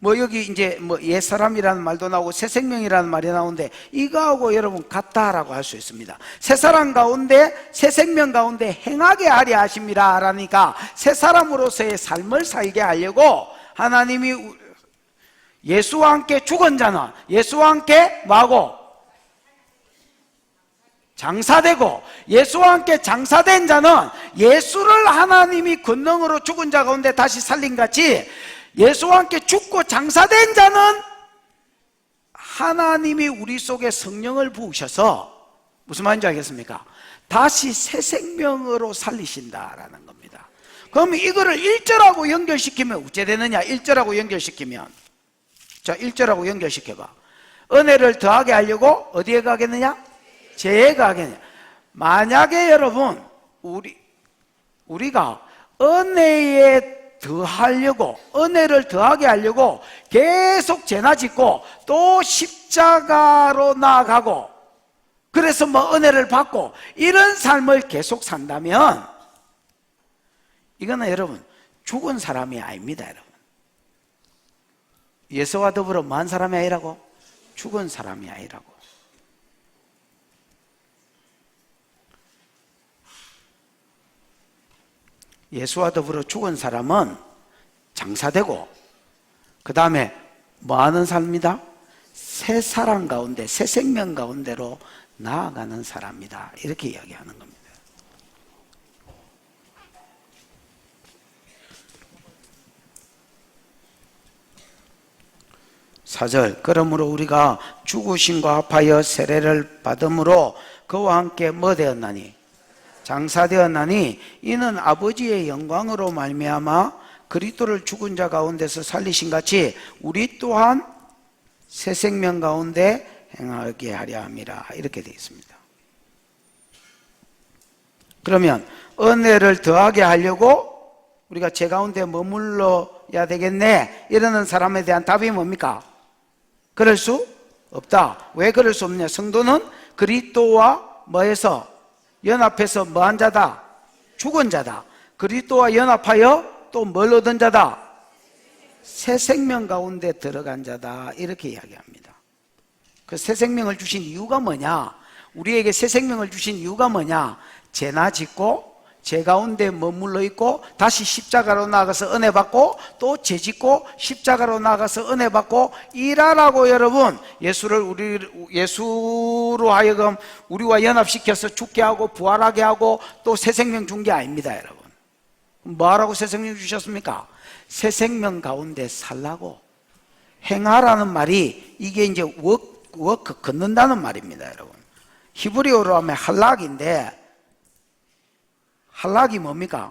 뭐 여기 이제 뭐 옛사람이라는 말도 나오고 새 생명이라는 말이 나오는데 이거하고 여러분 같다라고 할 수 있습니다. 새 사람 가운데, 새 생명 가운데 행하게 하려 하심이라 라니까 새 사람으로서의 삶을 살게 하려고 하나님이 예수와 함께 죽은 자는 예수와 함께 뭐하고? 장사되고, 예수와 함께 장사된 자는 예수를 하나님이 권능으로 죽은 자 가운데 다시 살린 같이 예수와 함께 죽고 장사된 자는 하나님이 우리 속에 성령을 부으셔서 무슨 말인지 알겠습니까? 다시 새 생명으로 살리신다라는 겁니다. 그럼 이거를 1절하고 연결시키면 어째 되느냐? 1절하고 연결시키면, 자 1절하고 연결시켜봐. 은혜를 더하게 하려고 어디에 가겠느냐? 죄에 가겠느냐? 만약에 여러분 우리가 은혜에 더하려고, 은혜를 더하게 하려고 계속 죄나 짓고 또 십자가로 나아가고 그래서 뭐 은혜를 받고 이런 삶을 계속 산다면 이거는 여러분 죽은 사람이 아닙니다. 여러분, 예수와 더불어 뭐한 사람이 아니라고? 죽은 사람이 아니라고. 예수와 더불어 죽은 사람은 장사되고, 그 다음에 뭐 하는 삶이다? 새 사람 가운데, 새 생명 가운데로 나아가는 사람이다, 이렇게 이야기하는 겁니다. 사절, 그러므로 우리가 죽으심과 합하여 세례를 받음으로 그와 함께 뭐 되었나니? 장사되었나니 이는 아버지의 영광으로 말미암아 그리스도를 죽은 자 가운데서 살리신 같이 우리 또한 새 생명 가운데 행하게 하려 함이라, 이렇게 되어 있습니다. 그러면 은혜를 더하게 하려고 우리가 제 가운데 머물러야 되겠네, 이러는 사람에 대한 답이 뭡니까? 그럴 수 없다. 왜 그럴 수 없냐? 성도는 그리스도와 뭐해서 연합해서 뭐한 자다? 죽은 자다. 그리스도와 연합하여 또 뭘 얻은 자다? 새 생명 가운데 들어간 자다, 이렇게 이야기합니다. 그 새 생명을 주신 이유가 뭐냐? 우리에게 새 생명을 주신 이유가 뭐냐? 죄나 짓고 죄 가운데 머물러 있고 다시 십자가로 나가서 은혜 받고 또 죄 짓고 십자가로 나가서 은혜 받고 일하라고, 여러분 예수로 하여금 우리와 연합시켜서 죽게 하고 부활하게 하고 또 새 생명 준 게 아닙니다. 여러분, 뭐하라고 새 생명 주셨습니까? 새 생명 가운데 살라고. 행하라는 말이 이게 이제 워크 걷는다는 말입니다. 여러분, 히브리어로 하면 할락인데, 할락이 뭡니까?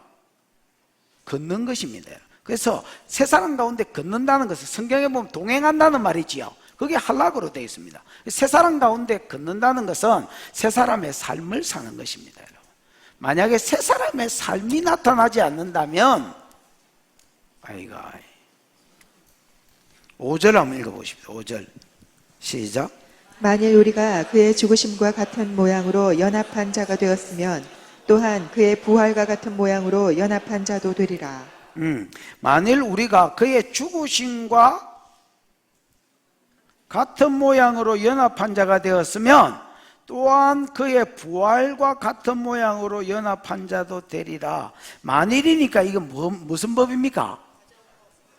걷는 것입니다. 그래서 새 사람 가운데 걷는다는 것은 성경에 보면 동행한다는 말이지요. 그게 할락으로 되어 있습니다. 새 사람 가운데 걷는다는 것은 새 사람의 삶을 사는 것입니다. 여러분, 만약에 새 사람의 삶이 나타나지 않는다면, 아이가 5절 한번 읽어보십시오. 5절 시작. 만일 우리가 그의 죽으심과 같은 모양으로 연합한 자가 되었으면 또한 그의 부활과 같은 모양으로 연합한 자도 되리라. 만일 우리가 그의 죽으심과 같은 모양으로 연합한 자가 되었으면 또한 그의 부활과 같은 모양으로 연합한 자도 되리라. 만일이니까 이건 무슨 법입니까?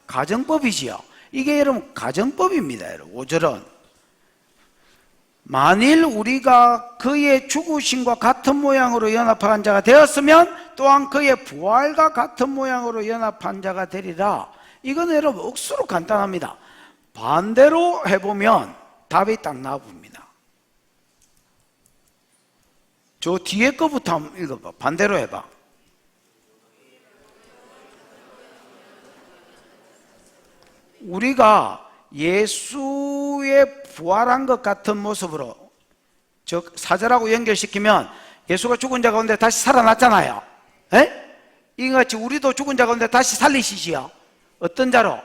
가정법이지요. 이게 여러분 가정법입니다. 여러분, 5절은 만일 우리가 그의 죽으심과 같은 모양으로 연합한 자가 되었으면 또한 그의 부활과 같은 모양으로 연합한 자가 되리라. 이건 여러분 억수로 간단합니다. 반대로 해보면 답이 딱 나옵니다. 저 뒤에 거부터 한번 읽어봐. 반대로 해봐. 우리가 예수의 부활한 것 같은 모습으로, 즉 4절하고 연결시키면 예수가 죽은 자 가운데 다시 살아났잖아요. 이같이 우리도 죽은 자 가운데 다시 살리시지요. 어떤 자로?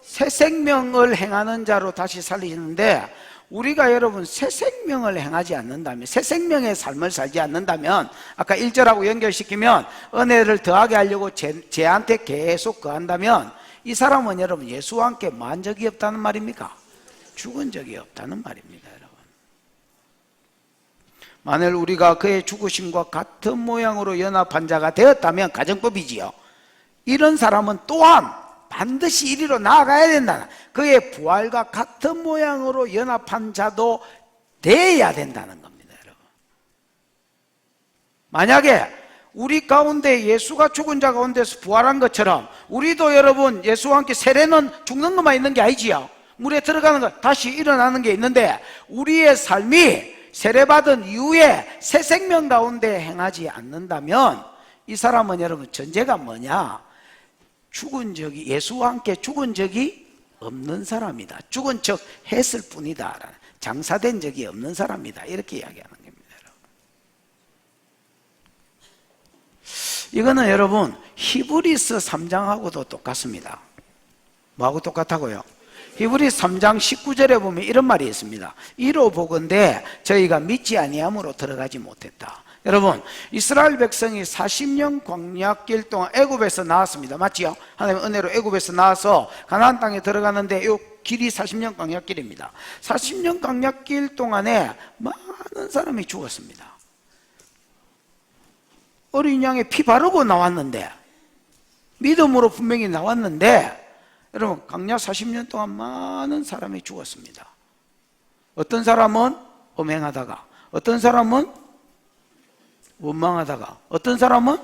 새 생명을 행하는 자로 다시 살리시는데, 우리가 여러분 새 생명을 행하지 않는다면, 새 생명의 삶을 살지 않는다면, 아까 1절하고 연결시키면 은혜를 더하게 하려고 쟤한테 계속 거한다면 이 사람은 여러분 예수와 함께 뭐한 적이 없다는 말입니까? 죽은 적이 없다는 말입니다. 여러분, 만일 우리가 그의 죽으심과 같은 모양으로 연합한 자가 되었다면, 가정법이지요. 이런 사람은 또한 반드시 이리로 나아가야 된다. 그의 부활과 같은 모양으로 연합한 자도 돼야 된다는 겁니다. 여러분, 만약에 우리 가운데 예수가 죽은 자 가운데서 부활한 것처럼 우리도 여러분 예수와 함께, 세례는 죽는 것만 있는 게 아니지요. 물에 들어가는 것, 다시 일어나는 게 있는데, 우리의 삶이 세례받은 이후에 새 생명 가운데 행하지 않는다면 이 사람은 여러분 전제가 뭐냐? 죽은 적이, 예수와 함께 죽은 적이 없는 사람이다. 죽은 척 했을 뿐이다. 장사된 적이 없는 사람이다. 이렇게 이야기하는 겁니다. 이거는 여러분 히브리서 3장하고도 똑같습니다. 뭐하고 똑같다고요? 히브리서 3장 19절에 보면 이런 말이 있습니다. 이로 보건대 저희가 믿지 아니함으로 들어가지 못했다. 여러분, 이스라엘 백성이 40년 광야길 동안 애굽에서 나왔습니다. 맞지요? 하나님의 은혜로 애굽에서 나와서 가나안 땅에 들어가는데 이 길이 40년 광야길입니다. 40년 광야길 동안에 많은 사람이 죽었습니다. 어린 양에 피 바르고 나왔는데, 믿음으로 분명히 나왔는데, 여러분, 광야 40년 동안 많은 사람이 죽었습니다. 어떤 사람은 음행하다가, 어떤 사람은 원망하다가, 어떤 사람은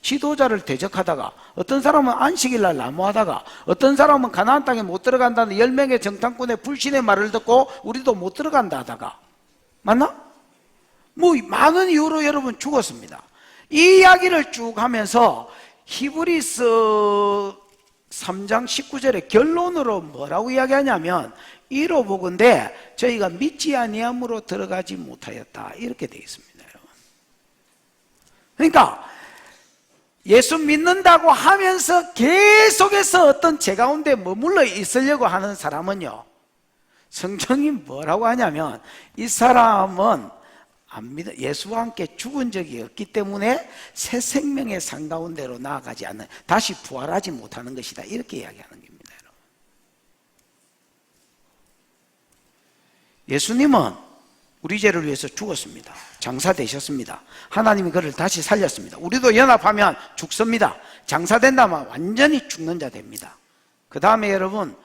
지도자를 대적하다가, 어떤 사람은 안식일날 나무하다가, 어떤 사람은 가나안 땅에 못 들어간다는 10명의 정탐꾼의 불신의 말을 듣고 우리도 못 들어간다 하다가, 맞나? 뭐 많은 이유로 여러분 죽었습니다. 이 이야기를 쭉 하면서 히브리서 3장 19절의 결론으로 뭐라고 이야기하냐면, 이로 보건대 저희가 믿지 아니함으로 들어가지 못하였다, 이렇게 되어 있습니다. 여러분, 그러니까 예수 믿는다고 하면서 계속해서 어떤 제 가운데 머물러 있으려고 하는 사람은요, 성경이 뭐라고 하냐면, 이 사람은 안 믿어, 예수와 함께 죽은 적이 없기 때문에 새 생명의 산 가운데로 나아가지 않는, 다시 부활하지 못하는 것이다, 이렇게 이야기하는 겁니다. 여러분, 예수님은 우리 죄를 위해서 죽었습니다. 장사되셨습니다. 하나님이 그를 다시 살렸습니다. 우리도 연합하면 죽습니다. 장사된다면 완전히 죽는 자 됩니다. 그 다음에 여러분,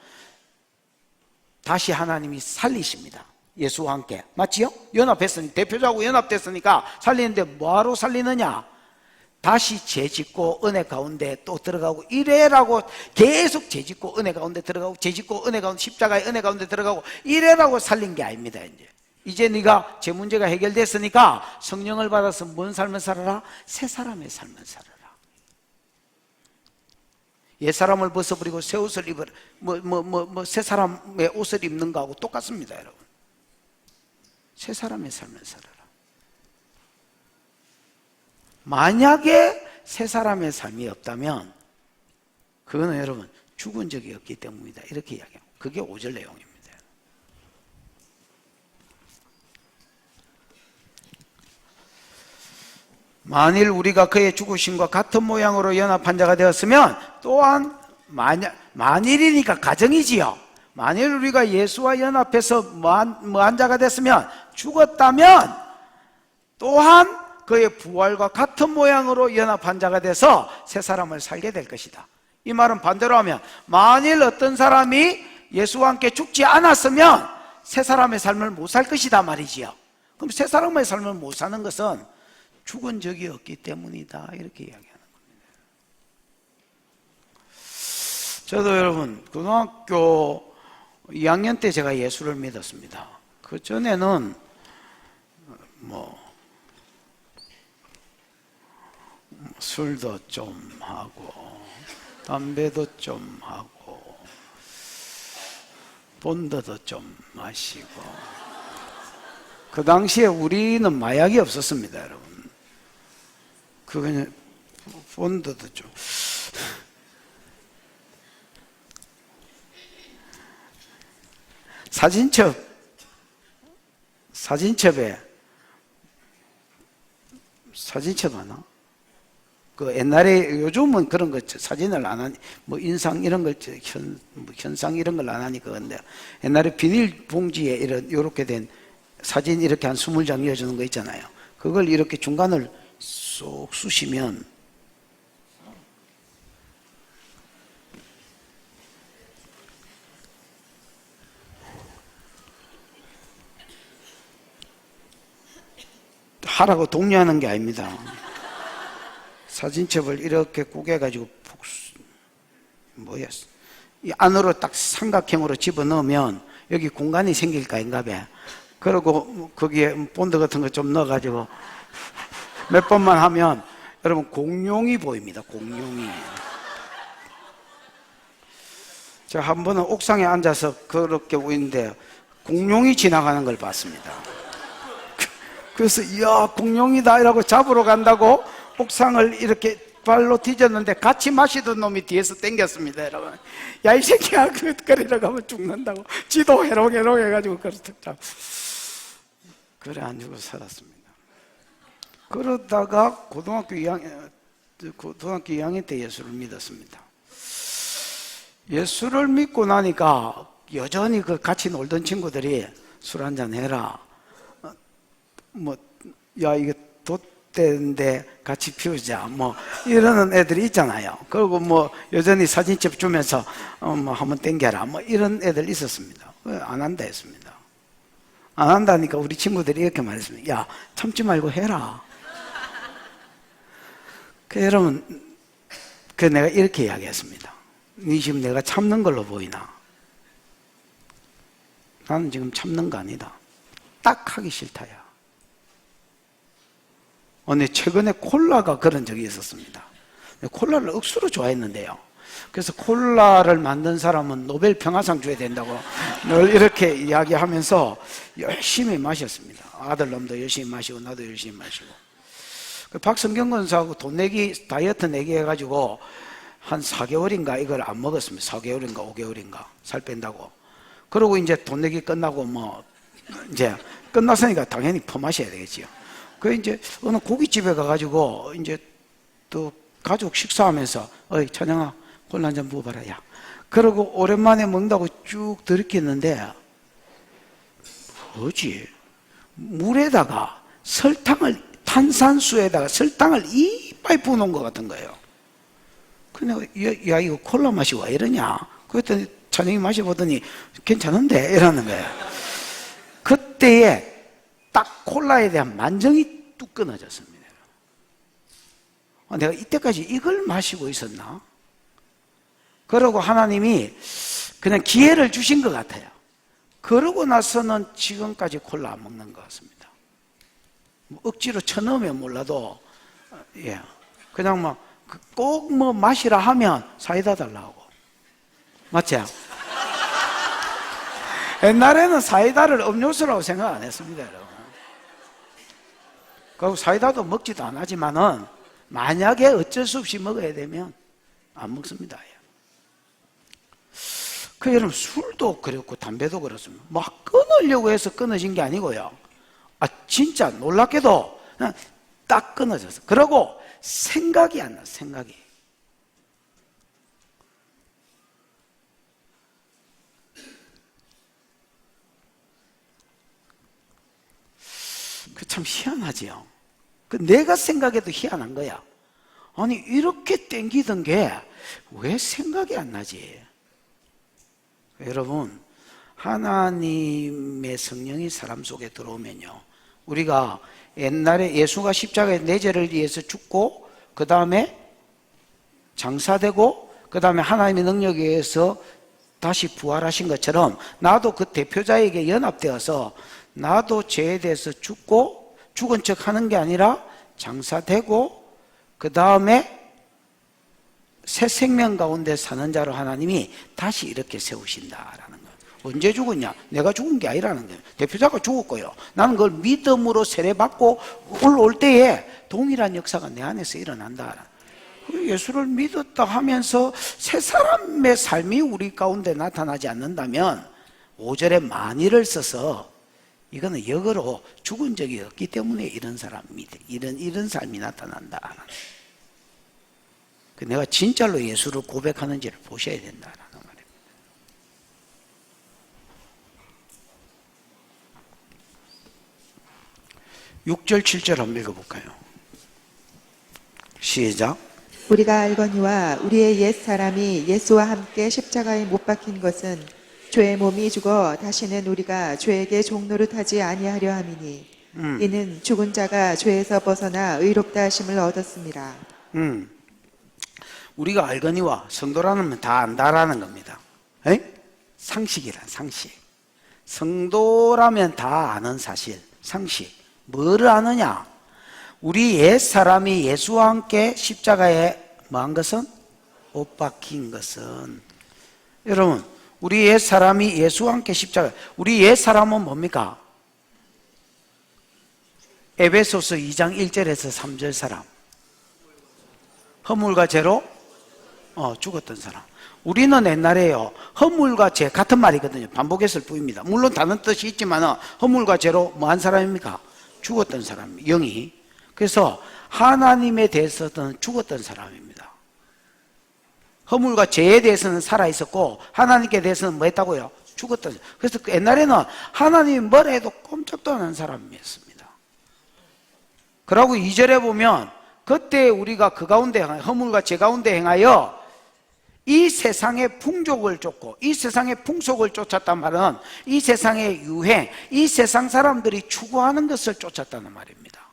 다시 하나님이 살리십니다. 예수와 함께. 맞지요? 연합했으니, 대표자하고 연합됐으니까 살리는데 뭐하러 살리느냐? 다시 죄짓고 은혜 가운데 또 들어가고, 이래라고 계속 죄짓고 은혜 가운데 들어가고, 죄짓고 은혜 가운데, 십자가의 은혜 가운데 들어가고, 이래라고 살린 게 아닙니다. 이제 네가 제 문제가 해결됐으니까 성령을 받아서 뭔 삶을 살아라? 새 사람의 삶을 살아라. 옛 사람을 벗어버리고 새 옷을 입어라. 새 사람의 옷을 입는 거하고 똑같습니다, 여러분. 새 사람의 삶을 살아라. 만약에 새 사람의 삶이 없다면 그거는 여러분 죽은 적이 없기 때문이다, 이렇게 이야기합니다. 그게 5절 내용입니다. 만일 우리가 그의 죽으심과 같은 모양으로 연합한 자가 되었으면, 또한 만일이니까 가정이지요. 만일 우리가 예수와 연합해서 뭐한 자가 됐으면, 죽었다면 또한 그의 부활과 같은 모양으로 연합한 자가 돼서 새 사람을 살게 될 것이다. 이 말은 반대로 하면, 만일 어떤 사람이 예수와 함께 죽지 않았으면 새 사람의 삶을 못 살 것이다 말이지요. 그럼 새 사람의 삶을 못 사는 것은 죽은 적이 없기 때문이다, 이렇게 이야기하는 겁니다. 저도 여러분 고등학교 2학년 때 제가 예수를 믿었습니다. 그 전에는 술도 좀 하고 담배도 좀 하고 본드도 좀 마시고, 그 당시에 우리는 마약이 없었습니다, 여러분. 그냥 본드도 좀 사진첩에 사진첩 하나? 그 옛날에, 요즘은 그런 거 사진을 안 하니, 인상 이런 걸, 현상 이런 걸 안 하니까. 근데 옛날에 비닐 봉지에 이렇게 된 사진 이렇게 한 20장 이어주는 거 있잖아요. 그걸 이렇게 중간을 쏙 쑤시면 하라고 독려하는 게 아닙니다. 사진첩을 이렇게 구겨가지고 이 안으로 딱 삼각형으로 집어넣으면 여기 공간이 생길까 인가봐. 그리고 거기에 본드 같은 거 좀 넣어가지고 몇 번만 하면 여러분 공룡이 보입니다. 공룡이. 제가 한 번은 옥상에 앉아서 그렇게 보이는데 공룡이 지나가는 걸 봤습니다. 그래서 이야 공룡이다 이라고 잡으러 간다고 옥상을 이렇게 발로 뒤졌는데 같이 마시던 놈이 뒤에서 땡겼습니다. 여러분, 야 이 새끼야 그래라 가면 죽는다고 지도 해롱 해가지고 그래 안 죽고 살았습니다. 그러다가 고등학교 2학년 때 예수를 믿었습니다. 예수를 믿고 나니까 여전히 그 같이 놀던 친구들이 술 한잔 해라. 야, 이게 돛대인데 같이 피우자. 이러는 애들이 있잖아요. 그리고 여전히 사진첩 주면서, 한번 땡겨라. 이런 애들 있었습니다. 왜 안 한다 했습니다. 안 한다니까 우리 친구들이 이렇게 말했습니다. 야, 참지 말고 해라. 여러분, 내가 이렇게 이야기했습니다. 네 지금 내가 참는 걸로 보이나? 나는 지금 참는 거 아니다. 딱 하기 싫다야. 최근에 콜라가 그런 적이 있었습니다. 콜라를 억수로 좋아했는데요. 그래서 콜라를 만든 사람은 노벨 평화상 줘야 된다고 늘 이렇게 이야기하면서 열심히 마셨습니다. 아들놈도 열심히 마시고 나도 열심히 마시고. 박성경 권사하고 돈 내기 다이어트 내기 해가지고 한 4개월인가 이걸 안 먹었습니다. 4개월인가 5개월인가 살 뺀다고. 그러고 이제 돈 내기 끝나고 이제 끝났으니까 당연히 퍼마셔야 되겠지요. 이제 어느 고깃집에 가가지고 이제 또 가족 식사하면서 어이 찬영아 콜라 한잔 부어봐라 야. 그러고 오랜만에 먹는다고 쭉 들이켰는데 뭐지? 물에다가 탄산수에다가 설탕을 이빨 부어놓은 것 같은 거예요. 근데 야 이거 콜라 맛이 왜 이러냐? 그랬더니 찬영이 마셔보더니 괜찮은데 이러는 거예요. 그때에 딱 콜라에 대한 만정이 뚝 끊어졌습니다. 내가 이때까지 이걸 마시고 있었나? 그러고 하나님이 그냥 기회를 주신 것 같아요. 그러고 나서는 지금까지 콜라 안 먹는 것 같습니다. 억지로 쳐넣으면 몰라도 그냥 꼭 마시라 하면 사이다 달라고. 맞죠? 옛날에는 사이다를 음료수라고 생각 안 했습니다, 여러분. 그리고 사이다도 먹지도 안 하지만은 만약에 어쩔 수 없이 먹어야 되면 안 먹습니다. 여러분 술도 그렇고 담배도 그렇습니다. 막 끊으려고 해서 끊어진 게 아니고요. 진짜 놀랍게도 그냥 딱 끊어졌어. 그러고 생각이 안 나, 생각이. 참 희한하지요. 내가 생각해도 희한한 거야. 아니 이렇게 땡기던 게 왜 생각이 안 나지? 여러분, 하나님의 성령이 사람 속에 들어오면요, 우리가 옛날에 예수가 십자가에 내 죄를 위해서 죽고 그 다음에 장사되고 그 다음에 하나님의 능력에 의해서 다시 부활하신 것처럼 나도 그 대표자에게 연합되어서 나도 죄에 대해서 죽고 죽은 척 하는 게 아니라 장사되고 그 다음에 새 생명 가운데 사는 자로 하나님이 다시 이렇게 세우신다라는 거예요. 언제 죽었냐? 내가 죽은 게 아니라는 거예요. 대표자가 죽었고요. 나는 그걸 믿음으로 세례받고 올라올 때에 동일한 역사가 내 안에서 일어난다. 예수를 믿었다 하면서 새 사람의 삶이 우리 가운데 나타나지 않는다면 5절에 만일을 써서 이거는 역으로 죽은 적이 없기 때문에 이런 사람이 이런 삶이 나타난다. 내가 진짜로 예수를 고백하는지를 보셔야 된다는 말입니다. 육 6절 7절 한번 읽어볼까요? 시작. 우리가 알거니와 우리의 옛 사람이 예수와 함께 십자가에 못 박힌 것은 죄의 몸이 죽어 다시는 우리가 죄에게 종노릇하지 아니하려 함이니 이는 죽은 자가 죄에서 벗어나 의롭다 하심을 얻었습니다. 우리가 알거니와 성도라는 다 안다라는 겁니다. 에이? 상식이란 상식. 성도라면 다 아는 사실, 상식. 뭐를 아느냐? 우리 옛 사람이 예수와 함께 십자가에 뭐한 것은? 못 박힌 것은. 여러분, 우리 옛 사람이 예수와 함께 십자가에, 우리 옛 사람은 뭡니까? 에베소서 2장 1절에서 3절 사람. 허물과 죄로 죽었던 사람. 우리는 옛날에요, 허물과 죄 같은 말이거든요. 반복했을 뿐입니다. 물론 다른 뜻이 있지만 허물과 죄로 뭐 한 사람입니까? 죽었던 사람, 영이. 그래서 하나님에 대해서는 죽었던 사람입니다. 허물과 죄에 대해서는 살아있었고 하나님께 대해서는 뭐 했다고요? 죽었던. 그래서 옛날에는 하나님이 뭐라 해도 꼼짝도 안 하는 사람이었습니다. 그러고 2절에 보면 그때 우리가 그 가운데 허물과 죄 가운데 행하여 이 세상의 풍족을 쫓고 이 세상의 풍속을 쫓았단 말은 이 세상의 유행, 이 세상 사람들이 추구하는 것을 쫓았다는 말입니다.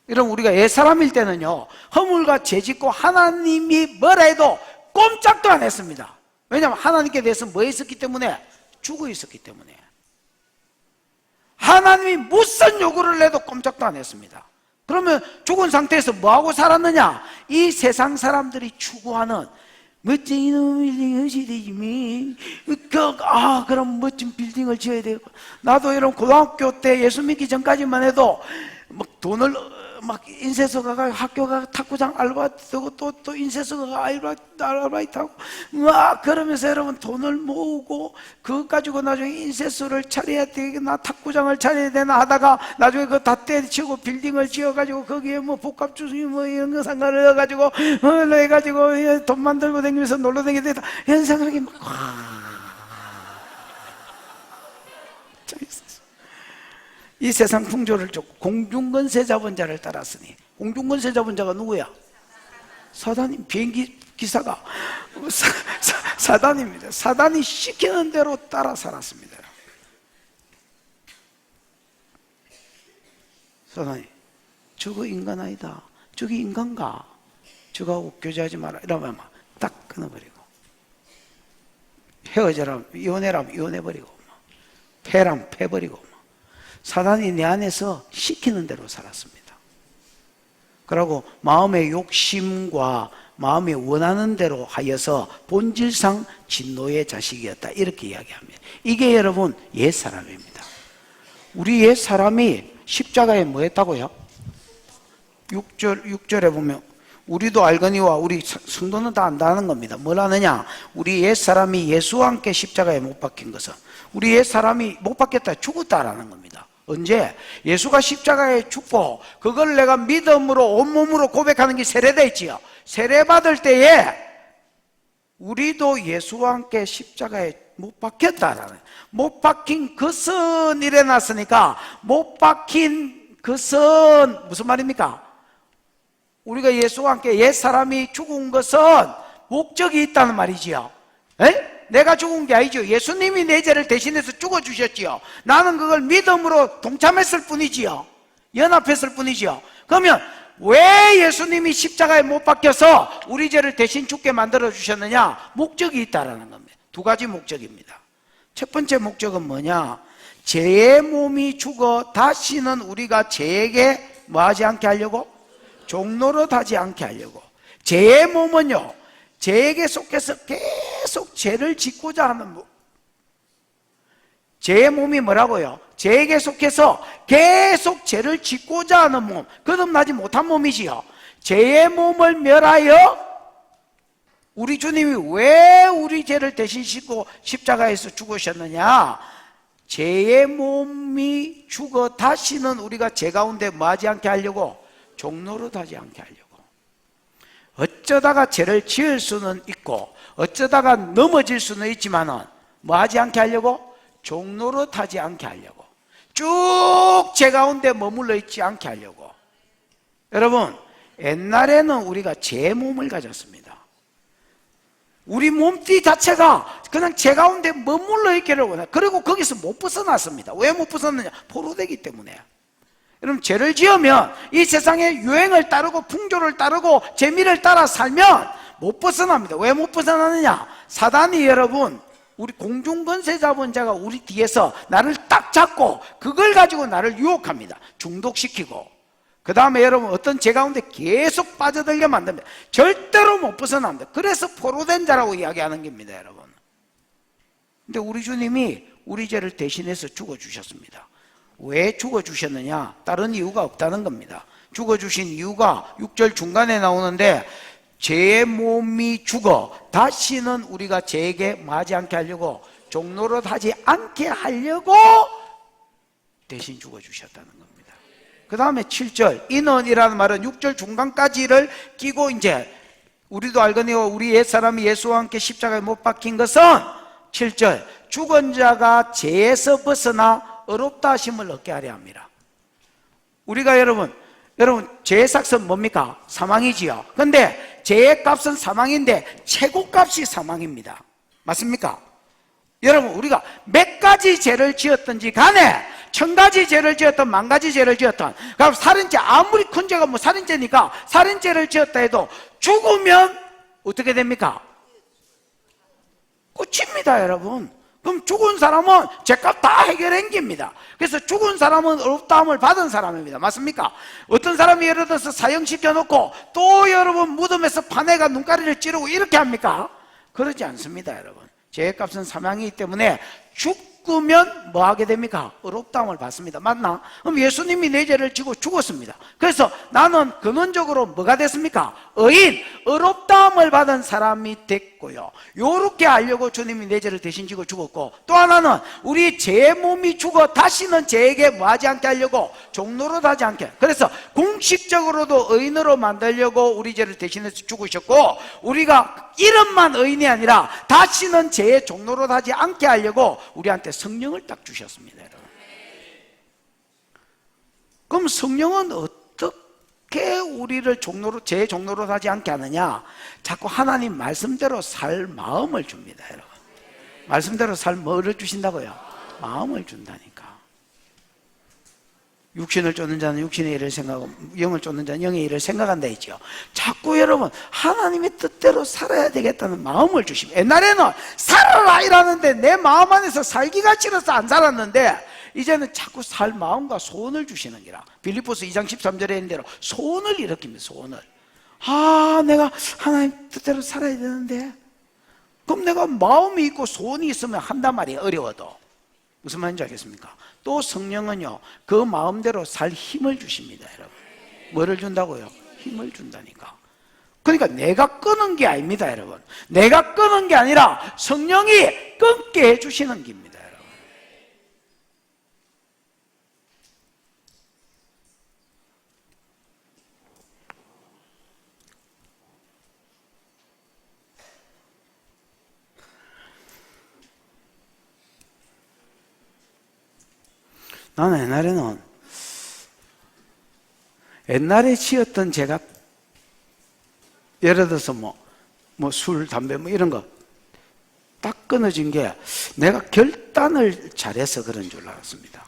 여러분 우리가 옛사람일 때는요 허물과 죄 짓고 하나님이 뭐라 해도 꼼짝도 안 했습니다. 왜냐하면 하나님께 대해서 뭐 있었기 때문에? 죽어 있었기 때문에. 하나님이 무슨 요구를 내도 꼼짝도 안 했습니다. 그러면 죽은 상태에서 뭐하고 살았느냐? 이 세상 사람들이 추구하는 멋진 이놈 빌딩을 지으면 그럼 멋진 빌딩을 지어야 돼요. 나도 이런 고등학교 때 예수 믿기 전까지만 해도 막 돈을 막 인쇄소 가가 학교 가 탁구장 알바하고 또 인쇄소 가가 알바이트하고 막 그러면서 여러분 돈을 모으고 그거 가지고 나중에 인쇄소를 차려야 되나 탁구장을 차려야 되나 하다가 나중에 그거 다 떼치고 빌딩을 지어가지고 거기에 뭐 복합주택 뭐 이런 거 상가를 해가지고 해가지고 돈 만들고 다니면서 놀러 다니게 되다 이런 생각이 막 이 세상 풍조를 쫓고 공중권세 잡은 자를 따랐으니 공중권세 잡은 자가 누구야? 사단이 비행기 기사가 사단입니다. 사단이 시키는 대로 따라 살았습니다. 사단이 저거 인간 아니다. 저기 인간가? 저거하고 교제하지 마라. 이러면 막 딱 끊어버리고 헤어져라면 이혼해라면 이혼해버리고 패라면 패버리고 사단이 내 안에서 시키는 대로 살았습니다. 그리고 마음의 욕심과 마음이 원하는 대로 하여서 본질상 진노의 자식이었다 이렇게 이야기합니다. 이게 여러분 옛사람입니다. 우리 옛사람이 십자가에 뭐 했다고요? 6절에 보면 우리도 알거니와 우리 성도는 다 안다는 겁니다. 뭘 하느냐? 우리 옛사람이 예수와 함께 십자가에 못 박힌 것은 우리 옛사람이 못 박혔다 죽었다라는 겁니다. 언제? 예수가 십자가에 죽고 그걸 내가 믿음으로 온몸으로 고백하는 게 세례돼 있지요. 세례받을 때에 우리도 예수와 함께 십자가에 못 박혔다라는, 못 박힌 것은 일어났으니까 못 박힌 것은 무슨 말입니까? 우리가 예수와 함께 옛사람이 죽은 것은 목적이 있다는 말이지요. 에? 내가 죽은 게 아니죠. 예수님이 내 죄를 대신해서 죽어주셨지요. 나는 그걸 믿음으로 동참했을 뿐이지요. 연합했을 뿐이지요. 그러면 왜 예수님이 십자가에 못 박혀서 우리 죄를 대신 죽게 만들어 주셨느냐? 목적이 있다라는 겁니다. 두 가지 목적입니다. 첫 번째 목적은 뭐냐? 죄의 몸이 죽어 다시는 우리가 죄에게 뭐하지 않게 하려고? 종노릇 하지 않게 하려고. 죄의 몸은요 죄에게 속해서 계속 죄를 짓고자 하는 몸. 죄의 몸이 뭐라고요? 죄에게 속해서 계속 죄를 짓고자 하는 몸, 거듭나지 못한 몸이지요. 죄의 몸을 멸하여 우리 주님이 왜 우리 죄를 대신 싣고 십자가에서 죽으셨느냐? 죄의 몸이 죽어 다시는 우리가 죄 가운데 뭐하지 않게 하려고? 종노릇 하지 않게 하려고. 어쩌다가 죄를 지을 수는 있고 어쩌다가 넘어질 수는 있지만은 뭐 하지 않게 하려고? 종노릇 하지 않게 하려고. 쭉 죄 가운데 머물러 있지 않게 하려고. 여러분 옛날에는 우리가 죄 몸을 가졌습니다. 우리 몸띠 자체가 그냥 죄 가운데 머물러 있기를 원해요. 그리고 거기서 못 벗어났습니다. 왜 못 벗어났느냐? 포로되기 때문에. 여러분 죄를 지으면 이 세상의 유행을 따르고 풍조를 따르고 재미를 따라 살면 못 벗어납니다. 왜 못 벗어나느냐? 사단이 여러분 우리 공중권세 잡은 자가 우리 뒤에서 나를 딱 잡고 그걸 가지고 나를 유혹합니다. 중독시키고 그 다음에 여러분 어떤 죄 가운데 계속 빠져들게 만듭니다. 절대로 못 벗어납니다. 그래서 포로된 자라고 이야기하는 겁니다. 여러분. 근데 우리 주님이 우리 죄를 대신해서 죽어주셨습니다. 왜 죽어주셨느냐? 다른 이유가 없다는 겁니다. 죽어주신 이유가 6절 중간에 나오는데 죄의 몸이 죽어 다시는 우리가 죄에게 맞지 않게 하려고 종노릇 하지 않게 하려고 대신 죽어주셨다는 겁니다. 그 다음에 7절 인언이라는 말은 6절 중간까지를 끼고 이제 우리도 알거니와 우리 옛사람이 예수와 함께 십자가에 못 박힌 것은 7절 죽은 자가 죄에서 벗어나 의롭다 하심을 얻게 하려 합니다. 우리가 여러분 죄의 삭은 뭡니까? 사망이지요. 근데 죄의 값은 사망인데 최고값이 사망입니다. 맞습니까? 여러분 우리가 몇 가지 죄를 지었든지 간에 1000가지 죄를 지었던 10,000가지 죄를 지었던 그럼 살인죄 아무리 큰 죄가 뭐 살인죄니까 살인죄를 지었다 해도 죽으면 어떻게 됩니까? 끝입니다 여러분. 그럼 죽은 사람은 죄값 다 해결한 겁니다. 그래서 죽은 사람은 의롭다함을 받은 사람입니다. 맞습니까? 어떤 사람이 예를 들어서 사형시켜 놓고 또 여러분 무덤에서 파내가 눈가리를 찌르고 이렇게 합니까? 그러지 않습니다 여러분. 죄의 값은 사망이기 때문에 죽으면 뭐 하게 됩니까? 의롭다함을 받습니다. 맞나? 그럼 예수님이 내 죄를 지고 죽었습니다. 그래서 나는 근원적으로 뭐가 됐습니까? 의인, 의롭다함을 받은 사람이 됐고요. 요렇게 하려고 주님이 내 죄를 대신 지고 죽었고, 또 하나는 우리 죄의 몸이 죽어 다시는 죄에게 뭐하지 않게 하려고 종노릇하지 않게, 그래서 공식적으로도 의인으로 만들려고 우리 죄를 대신해서 죽으셨고, 우리가 이름만 의인이 아니라 다시는 죄의 종노릇하지 않게 하려고 우리한테 성령을 딱 주셨습니다 여러분. 그럼 성령은 어떻게 우리를 죄의 종노릇 하지 않게 하느냐? 자꾸 하나님 말씀대로 살 마음을 줍니다 여러분. 말씀대로 살 뭐를 주신다고요? 마음을 준다니까. 육신을 쫓는 자는 육신의 일을 생각하고 영을 쫓는 자는 영의 일을 생각한다 했죠. 자꾸 여러분 하나님의 뜻대로 살아야 되겠다는 마음을 주십니다. 옛날에는 살아라 이라는데 내 마음 안에서 살기가 싫어서 안 살았는데 이제는 자꾸 살 마음과 소원을 주시는 기라. 빌립보서 2장 13절에 있는 대로 소원을 일으킵니다. 소원을. 내가 하나님 뜻대로 살아야 되는데, 그럼 내가 마음이 있고 소원이 있으면 한단 말이에요. 어려워도. 무슨 말인지 알겠습니까? 또 성령은요 그 마음대로 살 힘을 주십니다 여러분. 뭐를 준다고요? 힘을 준다니까. 그러니까 내가 끄는 게 아닙니다 여러분. 내가 끄는 게 아니라 성령이 끊게 해주시는 겁니다 여러분. 나는 옛날에 지었던 죄가 예를 들어서 술, 담배 이런 거 딱 끊어진 게 내가 결단을 잘해서 그런 줄 알았습니다.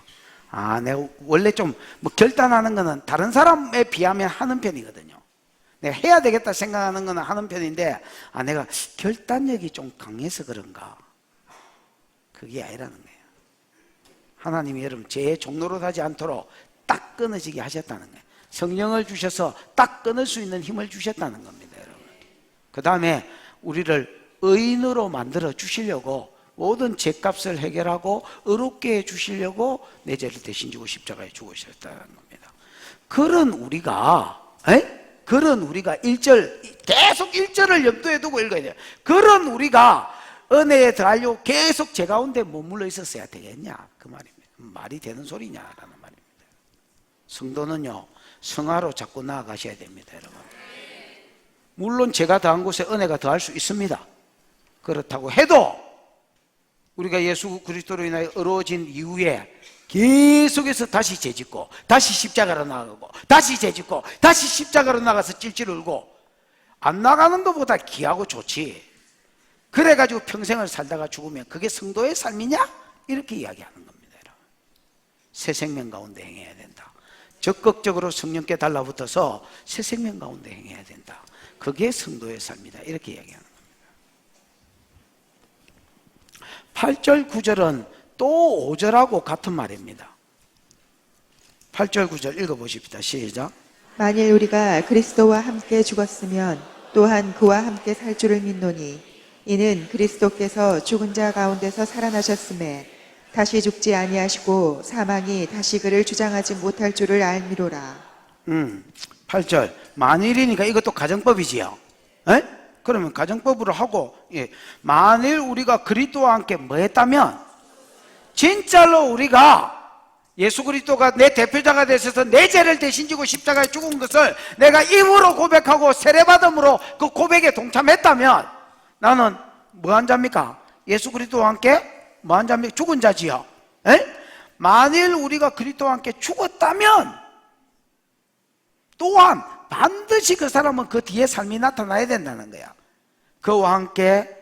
내가 원래 좀 결단하는 거는 다른 사람에 비하면 하는 편이거든요. 내가 해야 되겠다 생각하는 거는 하는 편인데 내가 결단력이 좀 강해서 그런가? 그게 아니라는 거예요. 하나님이 여러분 죄의 종노릇 하지 않도록 딱 끊어지게 하셨다는 거예요. 성령을 주셔서 딱 끊을 수 있는 힘을 주셨다는 겁니다 여러분. 그 다음에 우리를 의인으로 만들어 주시려고 모든 죄값을 해결하고 의롭게 해주시려고 내 죄를 대신 지고 십자가에 죽으셨다는 겁니다. 그런 우리가 1절 계속 1절을 염두에 두고 읽어야 돼요. 그런 우리가 은혜에 더하려고 계속 죄 가운데 머물러 있었어야 되겠냐 그 말입니다. 말이 되는 소리냐라는 말입니다. 성도는요 성화로 자꾸 나아가셔야 됩니다 여러분. 물론 죄가 더한 곳에 은혜가 더할 수 있습니다. 그렇다고 해도 우리가 예수 그리스도로 인하여 의로워진 이후에 계속해서 다시 죄짓고 다시 십자가로 나가고 다시 죄짓고 다시 십자가로 나가서 찔찔 울고 안 나가는 것보다 귀하고 좋지. 그래가지고 평생을 살다가 죽으면 그게 성도의 삶이냐? 이렇게 이야기하는 겁니다 여러분. 새 생명 가운데 행해야 된다. 적극적으로 성령께 달라붙어서 새 생명 가운데 행해야 된다. 그게 성도의 삶이다. 이렇게 이야기하는 겁니다. 8절 9절은 또 5절하고 같은 말입니다. 8절 9절 읽어보십시다. 시작. 만일 우리가 그리스도와 함께 죽었으면 또한 그와 함께 살 줄을 믿노니 이는 그리스도께서 죽은 자 가운데서 살아나셨음에 다시 죽지 아니하시고 사망이 다시 그를 주장하지 못할 줄을 알미로라. 8절 만일이니까 이것도 가정법이지요. 그러면 가정법으로 하고 만일 우리가 그리스도와 함께 뭐 했다면 진짜로 우리가 예수 그리스도가 내 대표자가 되셔서 내 죄를 대신 지고 십자가에 죽은 것을 내가 입으로 고백하고 세례받음으로 그 고백에 동참했다면 나는 뭐한 자입니까? 예수 그리스도와 함께 뭐한 자입니까? 죽은 자지요. 에? 만일 우리가 그리스도와 함께 죽었다면 또한 반드시 그 사람은 그 뒤에 삶이 나타나야 된다는 거야. 그와 함께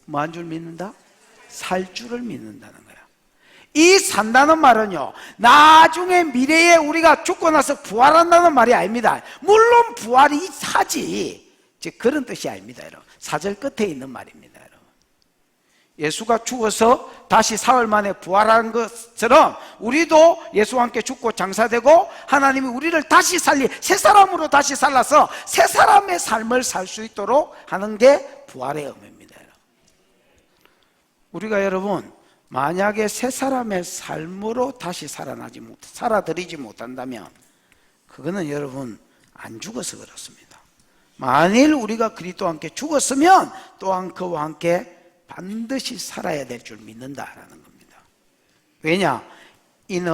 뭐한 줄 믿는다? 살 줄을 믿는다는 거야. 이 산다는 말은요, 나중에 미래에 우리가 죽고 나서 부활한다는 말이 아닙니다. 물론 부활이 사지, 즉 그런 뜻이 아닙니다, 여러분. 사절 끝에 있는 말입니다, 여러분. 예수가 죽어서 다시 사흘 만에 부활한 것처럼 우리도 예수와 함께 죽고 장사되고 하나님이 우리를 다시 새 사람으로 다시 살라서 새 사람의 삶을 살 수 있도록 하는 게 부활의 의미입니다, 여러분. 우리가 여러분 만약에 새 사람의 삶으로 다시 살아들이지 못한다면 그거는 여러분 안 죽어서 그렇습니다. 만일 우리가 그리스도와 함께 죽었으면 또한 그와 함께 반드시 살아야 될 줄 믿는다라는 겁니다. 왜냐? 이는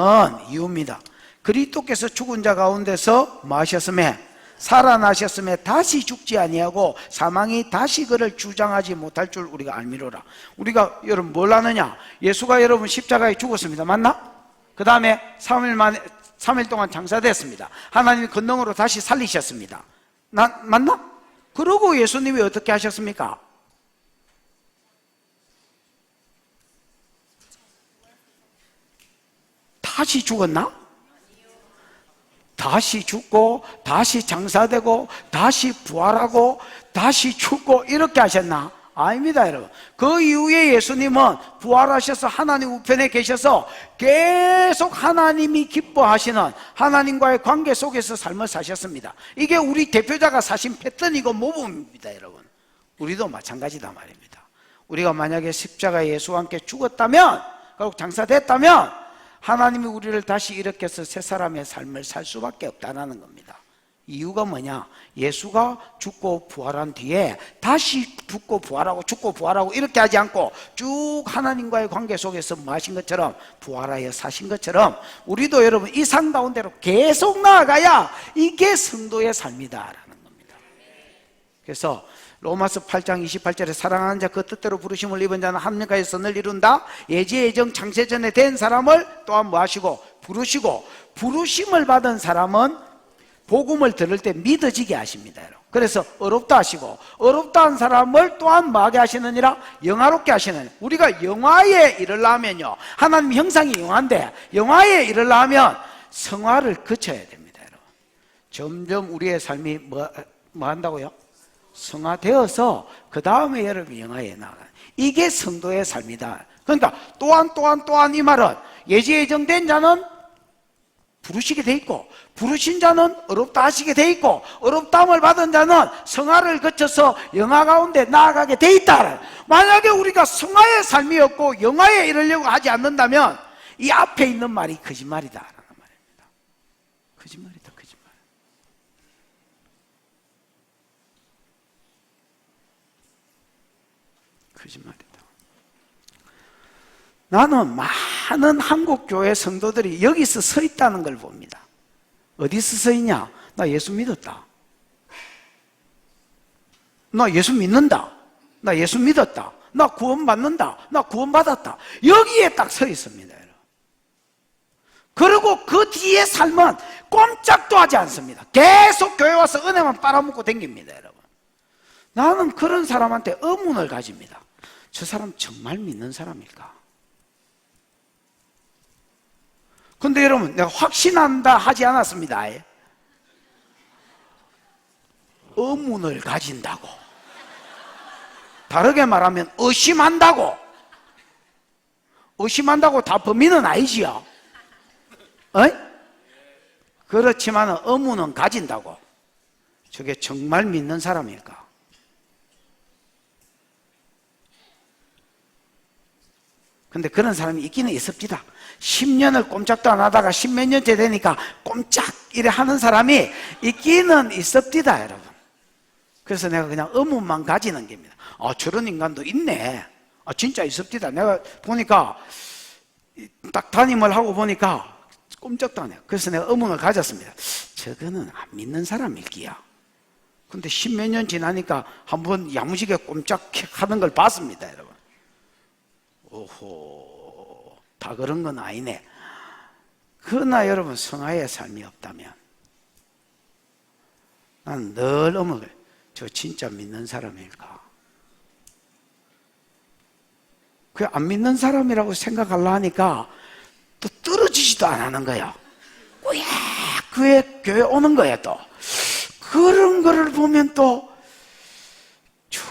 이유입니다. 그리스도께서 죽은 자 가운데서 뭐 하셨음에? 살아나셨음에 다시 죽지 아니하고 사망이 다시 그를 주장하지 못할 줄 우리가 알미로라. 우리가 여러분 뭘 아느냐? 예수가 여러분 십자가에 죽었습니다. 맞나? 그 다음에 3일 동안 장사됐습니다. 하나님이 권능으로 다시 살리셨습니다. 맞나? 그러고 예수님이 어떻게 하셨습니까? 다시 죽었나? 다시 죽고 다시 장사되고 다시 부활하고 다시 죽고 이렇게 하셨나? 아닙니다, 여러분. 그 이후에 예수님은 부활하셔서 하나님 우편에 계셔서 계속 하나님이 기뻐하시는 하나님과의 관계 속에서 삶을 사셨습니다. 이게 우리 대표자가 사신 패턴이고 모범입니다, 여러분. 우리도 마찬가지다 말입니다. 우리가 만약에 십자가에 예수와 함께 죽었다면, 그리고 장사됐다면 하나님이 우리를 다시 일으켜서 새 사람의 삶을 살 수밖에 없다는 겁니다. 이유가 뭐냐? 예수가 죽고 부활한 뒤에 다시 죽고 부활하고 죽고 부활하고 이렇게 하지 않고 쭉 하나님과의 관계 속에서 뭐 하신 것처럼 부활하여 사신 것처럼 우리도 여러분 이 산 가운데로 계속 나아가야 이게 성도의 삶이다라는 겁니다. 그래서 로마서 8장 28절에 사랑하는 자 그 뜻대로 부르심을 입은 자는 합력하여 선을 이룬다. 예지예정 창세전에 된 사람을 또한 뭐 하시고 부르시고, 부르심을 받은 사람은 복음을 들을 때 믿어지게 하십니다. 그래서 어렵다 하시고, 어렵다 한 사람을 또한 뭐하게 하시느니라? 영화롭게 하시느니라. 우리가 영화에 이르려면요, 하나님 형상이 영화인데 영화에 이르려면 성화를 거쳐야 됩니다, 여러분. 점점 우리의 삶이 뭐 한다고요? 성화되어서 그 다음에 여러분이 영화에 나가요. 이게 성도의 삶이다. 그러니까 또한 이 말은 예지예정된 자는 부르시게 돼 있고, 부르신 자는 어렵다 하시게 돼 있고, 어렵다함을 받은 자는 성화를 거쳐서 영화 가운데 나아가게 돼 있다. 만약에 우리가 성화의 삶이 없고 영화에 이르려고 하지 않는다면 이 앞에 있는 말이 거짓말이다라는 말입니다. 거짓말이다. 거짓말이다. 나는 많은 한국 교회 성도들이 여기서 서 있다는 걸 봅니다. 어디서 서 있냐? 나 예수 믿었다. 나 예수 믿는다. 나 예수 믿었다. 나 구원받는다. 나 구원받았다. 여기에 딱 서 있습니다, 여러분. 그리고 그 뒤에 삶은 꼼짝도 하지 않습니다. 계속 교회 와서 은혜만 빨아먹고 다닙니다, 여러분. 나는 그런 사람한테 의문을 가집니다. 저 사람 정말 믿는 사람일까? 근데 여러분, 내가 확신한다 하지 않았습니다. 의문을 가진다고. 다르게 말하면 의심한다고. 의심한다고 다 범인은 아니지요. 그렇지만 의문은 가진다고. 저게 정말 믿는 사람일까? 근데 그런 사람이 있기는 있습니다. 10년을 꼼짝도 안 하다가 10몇 년째 되니까 꼼짝 이래 하는 사람이 있기는 있습니다, 여러분. 그래서 내가 그냥 의문만 가지는 겁니다. 아, 저런 인간도 있네. 아, 진짜 있습니다. 내가 보니까 딱 담임을 하고 보니까 꼼짝도 안 해요. 그래서 내가 의문을 가졌습니다. 저거는 안 믿는 사람일기야. 근데 십몇 년 지나니까 한번 야무지게 꼼짝 하는 걸 봤습니다, 여러분. 오호, 다 그런 건 아니네. 그러나 여러분, 성화의 삶이 없다면 난 늘 의문을, 저 진짜 믿는 사람일까? 그 안 믿는 사람이라고 생각하려 하니까 또 떨어지지도 안 하는 거예요. 꾸역 교회 오는 거예요. 또 그런 거를 보면 또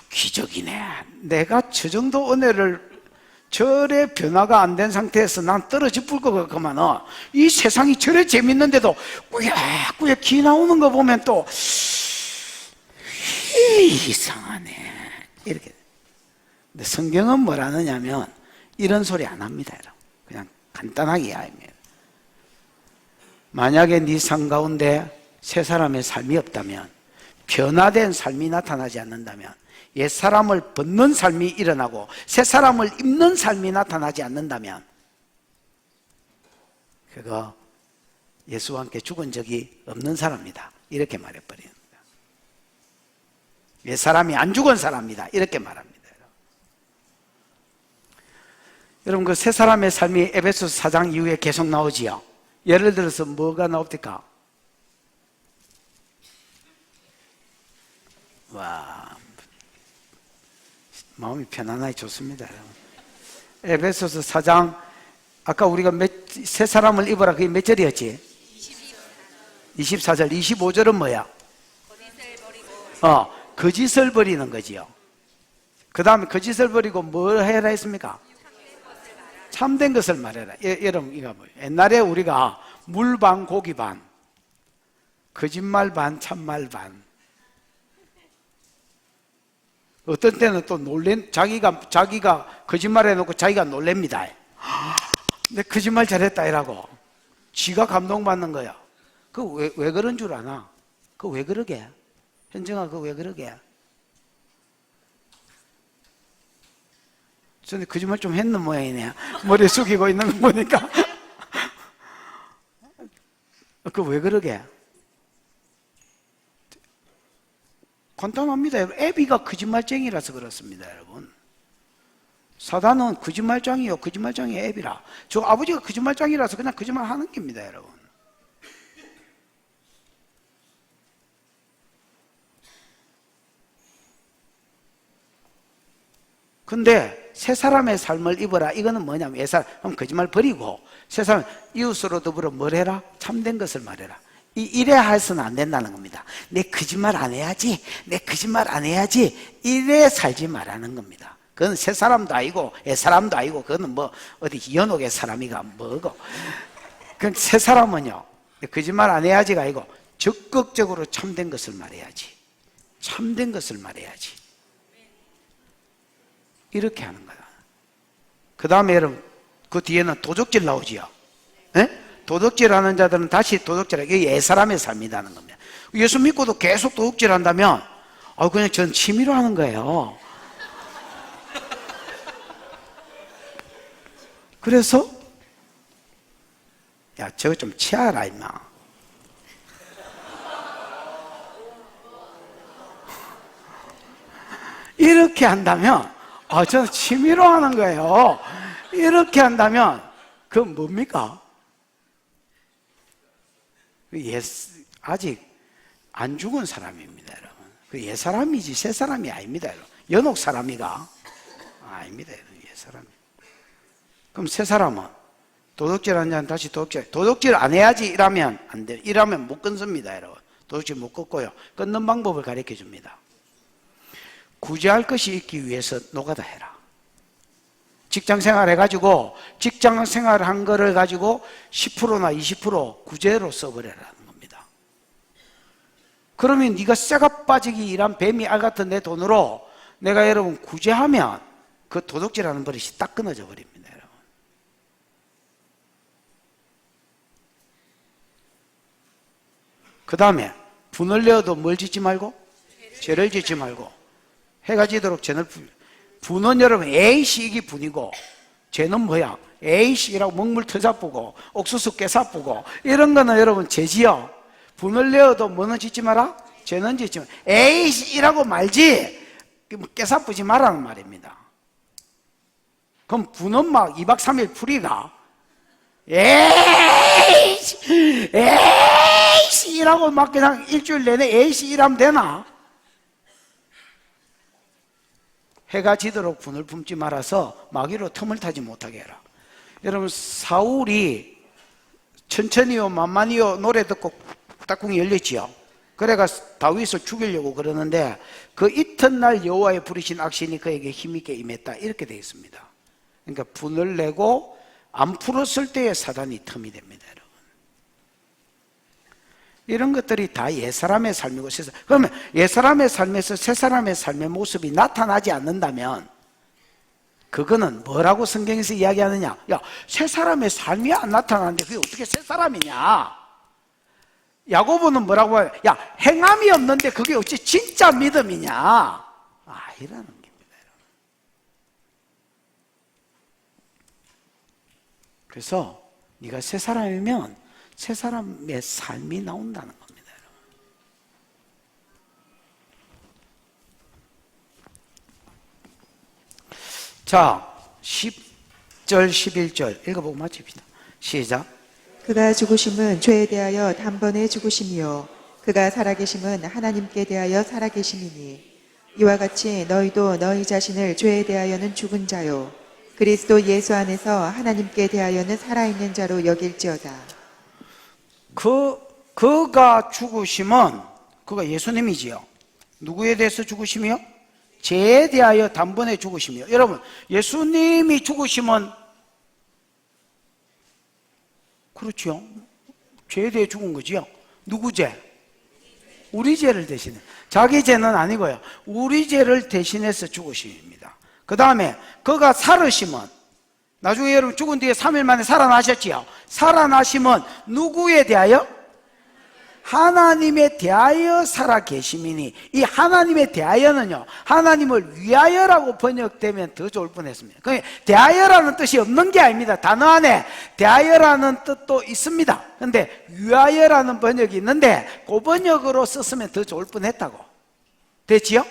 기적이네. 내가 저 정도 은혜를, 절의 변화가 안 된 상태에서 난 떨어질 것 같구만은, 이 세상이 저래 재밌는데도 꾸역꾸역 기 나오는 거 보면 또 이상하네, 이렇게. 근데 성경은 뭐라느냐면 이런 소리 안 합니다, 여러분. 그냥 간단하게 이야기합니다. 만약에 네 삶 가운데 새 사람의 삶이 없다면, 변화된 삶이 나타나지 않는다면, 옛 사람을 벗는 삶이 일어나고 새 사람을 입는 삶이 나타나지 않는다면, 그거 예수와 함께 죽은 적이 없는 사람이다, 이렇게 말해버리는 거예요. 옛 사람이 안 죽은 사람이다, 이렇게 말합니다. 여러분, 그 새 사람의 삶이 에베소서 4장 이후에 계속 나오지요. 예를 들어서 뭐가 나옵니까? 와, 마음이 편안하게 좋습니다, 여러분. 에베소서 4장, 아까 우리가 새 사람을 입어라, 그게 몇 절이었지? 24절. 25절은 뭐야? 거짓을 버리는 거지요. 그 다음에 거짓을 버리고 뭘 해라 했습니까? 참된 것을 말해라. 여러분, 이거 뭐예요? 옛날에 우리가 물 반 고기 반, 거짓말 반 참말 반. 어떤 때는 또 자기가 거짓말 해놓고 자기가 놀랍니다. 내 거짓말 잘했다 이라고 지가 감동받는 거야. 그 왜 그런 줄 아나? 그 왜 그러게? 현정아, 그 왜 그러게? 저는 거짓말 좀 했는 모양이네. 머리 숙이고 있는 거 보니까. 그 왜 그러게? 간단합니다. 애비가 거짓말쟁이라서 그렇습니다, 여러분. 사단은 거짓말장이요, 거짓말장이 애비라. 저 아버지가 거짓말장이라서 그냥 거짓말 하는 겁니다, 여러분. 근데 새 사람의 삶을 입어라, 이거는 뭐냐면, 옛사람 거짓말 버리고 새 사람 이웃으로 더불어 뭘 해라? 참된 것을 말해라. 이래 해서는 안 된다는 겁니다. 내 거짓말 안 해야지, 내 거짓말 안 해야지, 이래 살지 말라는 겁니다. 그건 새 사람도 아니고 옛 사람도 아니고, 그거는 뭐 어디 연옥의 사람이가 뭐고. 그 새 사람은요, 거짓말 안 해야지가 아니고 적극적으로 참된 것을 말해야지, 참된 것을 말해야지, 이렇게 하는 거야. 그 다음에 여러분, 그 뒤에는 도적질 나오지요. 네? 도덕질하는 자들은 다시 도덕질하고, 이게 옛사람의 삶이라는 겁니다. 예수 믿고도 계속 도덕질한다면 그냥 전 취미로 하는 거예요. 그래서 야, 저거 좀 치아라 임마. 이렇게 한다면 저는 취미로 하는 거예요. 이렇게 한다면 그건 뭡니까? 아직 안 죽은 사람입니다, 여러분. 그 옛사람이지 새 사람이 아닙니다, 여러분. 연옥 사람이가 아닙니다, 여러분. 옛사람이. 그럼 새 사람은 도덕질 한 자는 다시 도덕질 안 해야지 이라면 안 돼요. 이라면 못 끊습니다, 여러분. 도덕질 못 끊고요. 끊는 방법을 가르쳐 줍니다. 구제할 것이 있기 위해서 노가다 해라. 직장 생활 해가지고 직장 생활 한 거를 가지고 10%나 20% 구제로 써버리라는 겁니다. 그러면 네가 쇠가 빠지기 일한 뱀이 알 같은 내 돈으로 내가 여러분 구제하면 그 도둑질하는 버릇이 딱 끊어져 버립니다, 여러분. 그 다음에 분을 내어도 뭘 짓지 말고? 죄를 짓지 말고. 해가 지도록 죄를 분은 여러분 A식이 분이고, 죄는 뭐야? 에이씨라고 먹물 터잡부고 옥수수 깨사부고 이런 거는 여러분 죄지요. 분을 내어도 뭐는 짓지 마라? 죄는 짓지 마라. 에이씨라고 말지 깨사부지 말라는 말입니다. 그럼 분은 막 2박 3일 풀이가 에이씨 에이씨라고 막 그냥 일주일 내내 에이씨 일하면 되나? 해가 지도록 분을 품지 말아서 마귀로 틈을 타지 못하게 해라. 여러분 사울이 천천히요 만만히요 노래 듣고 딱궁이 열렸지요. 그래가 다윗을 죽이려고 그러는데 그 이튿날 여호와의 부리신 악신이 그에게 힘있게 임했다 이렇게 되어 있습니다. 그러니까 분을 내고 안 풀었을 때에 사단이 틈이 됩니다. 여러분 이런 것들이 다 옛사람의 삶이고 그러면 옛사람의 삶에서 새사람의 삶의 모습이 나타나지 않는다면 그거는 뭐라고 성경에서 이야기하느냐? 야, 새사람의 삶이 안 나타나는데 그게 어떻게 새사람이냐? 야고보는 뭐라고 해요? 야, 행함이 없는데 그게 어찌 진짜 믿음이냐? 이라는 겁니다. 그래서 네가 새사람이면 새사람의 삶이 나온다는 겁니다. 자, 10절 11절 읽어보고 마칩시다. 시작. 그가 죽으심은 죄에 대하여 단번에 죽으심이요 그가 살아계심은 하나님께 대하여 살아계심이니 이와 같이 너희도 너희 자신을 죄에 대하여는 죽은 자요 그리스도 예수 안에서 하나님께 대하여는 살아있는 자로 여길지어다. 그가 죽으심은 그가 예수님이지요. 누구에 대해서 죽으심이요? 죄에 대하여 단번에 죽으심이요. 여러분 예수님이 죽으심은 그렇죠. 죄에 대해 죽은 거지요. 누구 죄? 우리 죄를 대신해. 자기 죄는 아니고요. 우리 죄를 대신해서 죽으심입니다. 그 다음에 그가 살으심은 나중에 여러분 죽은 뒤에 3일 만에 살아나셨지요. 살아나심은 누구에 대하여? 하나님에 대하여 살아계심이니 이 하나님에 대하여는요 하나님을 위하여라고 번역되면 더 좋을 뻔했습니다. 대하여라는 뜻이 없는 게 아닙니다. 단어 안에 대하여라는 뜻도 있습니다. 그런데 위하여라는 번역이 있는데 그 번역으로 썼으면 더 좋을 뻔했다고. 됐지요?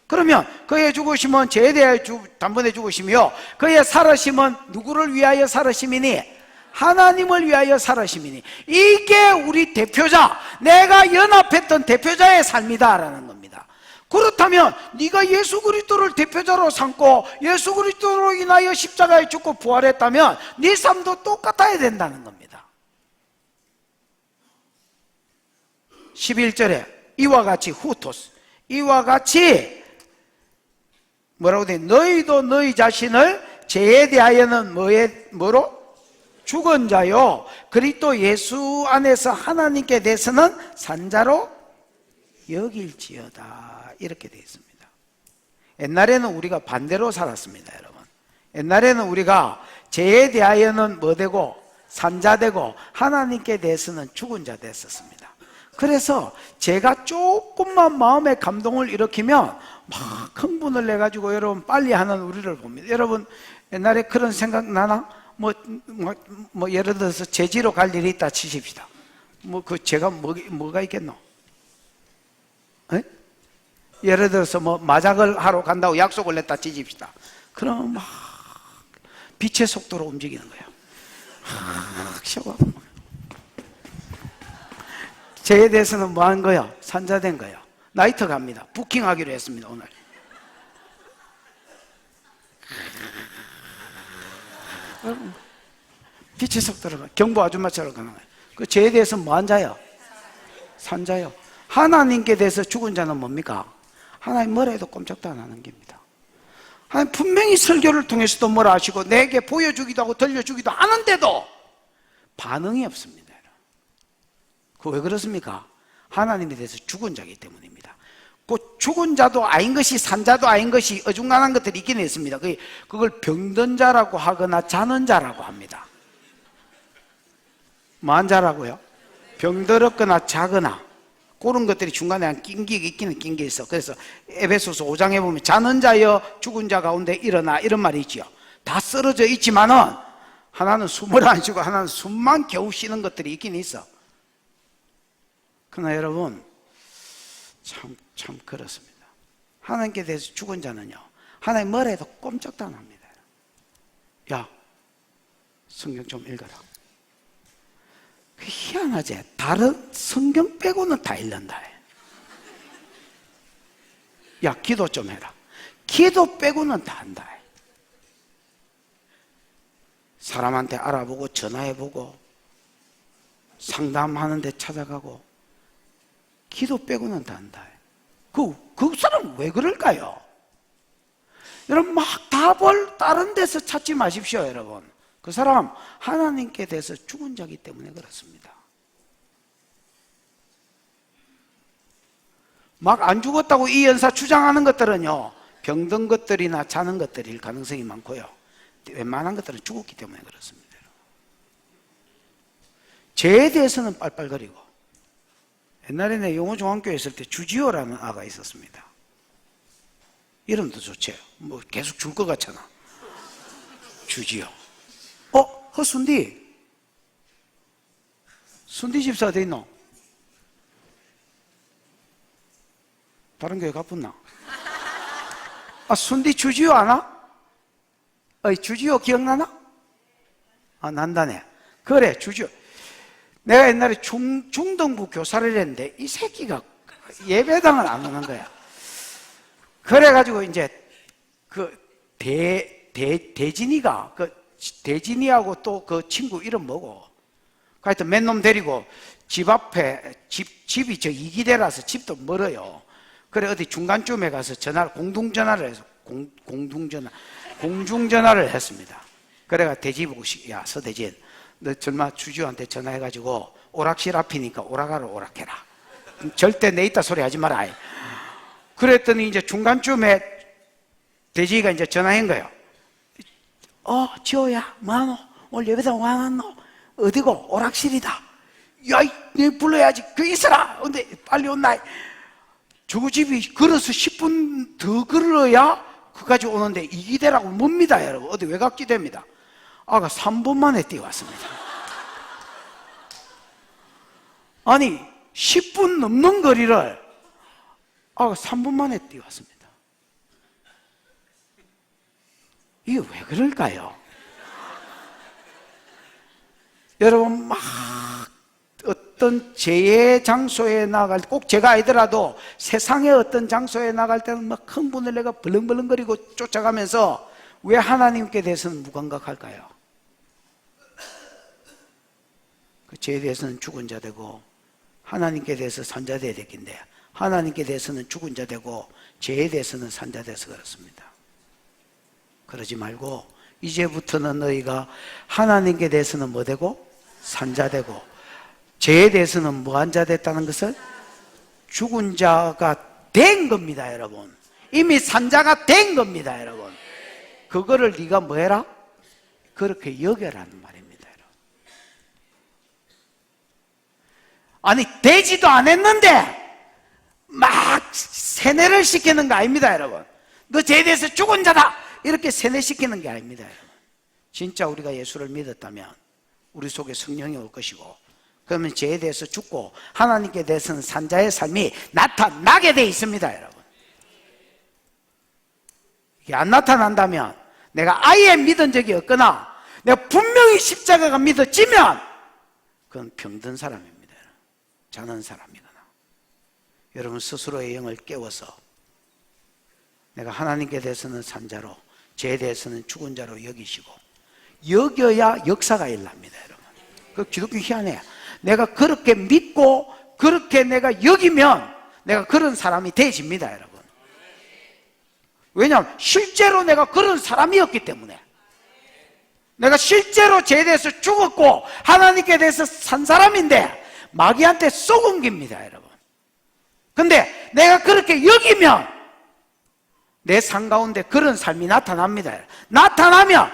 그러면 그의 죽으심은 죄에 대하여 단번에 죽으심이요 그의 살으심은 누구를 위하여 살으심이니 하나님을 위하여 살으심이니 이게 우리 대표자 내가 연합했던 대표자의 삶이다라는 겁니다. 그렇다면 네가 예수 그리스도를 대표자로 삼고 예수 그리스도로 인하여 십자가에 죽고 부활했다면 네 삶도 똑같아야 된다는 겁니다. 11절에 이와 같이 후토스 이와 같이 뭐라고 돼? 너희도 너희 자신을 죄에 대하여는 뭐로? 죽은 자요 그리스도 예수 안에서 하나님께 대해서는 산자로 여길지어다 이렇게 되어 있습니다. 옛날에는 우리가 반대로 살았습니다. 여러분 옛날에는 우리가 죄에 대하여는 뭐 되고 산자 되고 하나님께 대해서는 죽은 자 됐었습니다. 그래서 제가 조금만 마음의 감동을 일으키면 막 흥분을 내가지고 여러분 빨리 하는 우리를 봅니다. 여러분 옛날에 그런 생각 나나? 뭐 예를 들어서 제지로 갈 일이 있다 치십시다. 제가 뭐가 있겠노? 에? 예를 들어서 마작을 하러 간다고 약속을 냈다 치십시다. 그럼 막 빛의 속도로 움직이는 거예요. 죄에 대해서는 뭐 한 거예요? 산자된 거예요. 나이트 갑니다. 부킹하기로 했습니다. 오늘. 빛의 속도로 경보 아줌마처럼 가는 거예요. 그 죄에 대해서 뭐한 자요? 산자요. 하나님께 대해서 죽은 자는 뭡니까? 하나님 뭐라 해도 꼼짝도 안 하는 겁니다. 하나님 분명히 설교를 통해서도 뭐라 하시고 내게 보여주기도 하고 들려주기도 하는데도 반응이 없습니다. 그 왜 그렇습니까? 하나님에 대해서 죽은 자이기 때문입니다. 그 죽은 자도 아닌 것이 산자도 아닌 것이 어중간한 것들이 있긴 있습니다. 그걸 병든 자라고 하거나 자는 자라고 합니다. 뭐한 자라고요? 병들었거나 자거나 그런 것들이 중간에 한 낀기가 있기는 낀 게 있어. 그래서 에베소서 5장에 보면 자는 자여 죽은 자 가운데 일어나 이런 말이 있지요. 다 쓰러져 있지만은 하나는 숨을 안 쉬고 하나는 숨만 겨우 쉬는 것들이 있긴 있어. 그러나 여러분, 참 그렇습니다. 하나님께 대해서 죽은 자는요, 하나님 뭐라 해도 꼼짝도 안 합니다. 야, 성경 좀 읽어라. 희한하지? 다른 성경 빼고는 다 읽는다. 야, 기도 좀 해라. 기도 빼고는 다 한다. 사람한테 알아보고 전화해보고 상담하는 데 찾아가고 기도 빼고는 다 한다. 그 사람 왜 그럴까요? 여러분, 막 답을 다른 데서 찾지 마십시오, 여러분. 그 사람 하나님께 대해서 죽은 자이기 때문에 그렇습니다. 막 안 죽었다고 이 연사 주장하는 것들은요, 병든 것들이나 자는 것들일 가능성이 많고요, 웬만한 것들은 죽었기 때문에 그렇습니다. 죄에 대해서는 빨빨거리고, 옛날에 내 영어중앙교회 있을 때 주지호라는 아가 있었습니다. 이름도 좋죠. 뭐 계속 줄 것 같잖아. 주지호. 순디. 순디 집사 어디 있노? 다른 교회 가뿐나? 순디 주지호 아나? 주지호 기억나나? 난다네. 그래, 주지호. 내가 옛날에 중등부 교사를 했는데 이 새끼가 예배당을 안 오는 거야. 그래가지고 이제 대진이가 대진이하고 또 그 친구 이름 뭐고, 하여튼 맨 놈 데리고 집 앞에 집이 저 이기대라서 집도 멀어요. 그래 어디 중간쯤에 가서 공중전화를 해서 공중전화를 했습니다. 그래가 대지 보고, 야 서대진, 너 절마 주주한테 전화해가지고 오락실 앞이니까 오락하러 오락해라. 절대 내 있다 소리 하지 마라. 그랬더니 이제 중간쯤에 대지가 이제 전화한 거예요. 지호야, 뭐하노? 오늘 예배당 와놨노? 어디고? 오락실이다. 야, 내 불러야지. 그 있어라. 근데 빨리 온나. 주구집이 걸어서 10분 더 걸어야 그까지 오는데 이기대라고 뭡니다, 여러분. 어디 외곽지대입니다. 아가 3분 만에 뛰어왔습니다. 아니 10분 넘는 거리를 아가 3분 만에 뛰어왔습니다. 이게 왜 그럴까요? 여러분, 막 어떤 재해 장소에 나갈 때, 꼭 제가 아니더라도 세상의 어떤 장소에 나갈 때는 막 흥분을 내가 벌렁벌렁거리고 쫓아가면서 왜 하나님께 대해서는 무감각할까요? 그 죄에 대해서는 죽은 자 되고 하나님께 대해서 산자 되어야 되겠는데, 하나님께 대해서는 죽은 자 되고 죄에 대해서는 산자 돼서 그렇습니다. 그러지 말고 이제부터는 너희가 하나님께 대해서는 뭐 되고? 산자 되고, 죄에 대해서는 뭐한 자 됐다는 것을? 죽은 자가 된 겁니다, 여러분. 이미 산자가 된 겁니다, 여러분. 그거를 네가 뭐 해라? 그렇게 여겨라는 말입니다, 여러분. 아니 되지도 않았는데 막 세뇌를 시키는 거 아닙니다, 여러분. 너 죄에 대해서 죽은 자다 이렇게 세뇌시키는 게 아닙니다, 여러분. 진짜 우리가 예수를 믿었다면 우리 속에 성령이 올 것이고, 그러면 죄에 대해서 죽고 하나님께 대해서는 산자의 삶이 나타나게 돼 있습니다, 여러분. 이게 안 나타난다면, 내가 아예 믿은 적이 없거나 내가 분명히 십자가가 믿어지면 그건 병든 사람입니다. 자는 사람이거나. 여러분 스스로의 영을 깨워서 내가 하나님께 대해서는 산자로, 죄에 대해서는 죽은 자로 여기시고, 여겨야 역사가 일어납니다, 여러분. 그 기독교 희한해요. 내가 그렇게 믿고 그렇게 내가 여기면 내가 그런 사람이 되어집니다, 여러분. 왜냐하면 실제로 내가 그런 사람이었기 때문에, 내가 실제로 죄에 대해서 죽었고 하나님께 대해서 산 사람인데 마귀한테 쏘은 겁니다, 여러분. 근데 내가 그렇게 여기면 내 삶 가운데 그런 삶이 나타납니다. 나타나면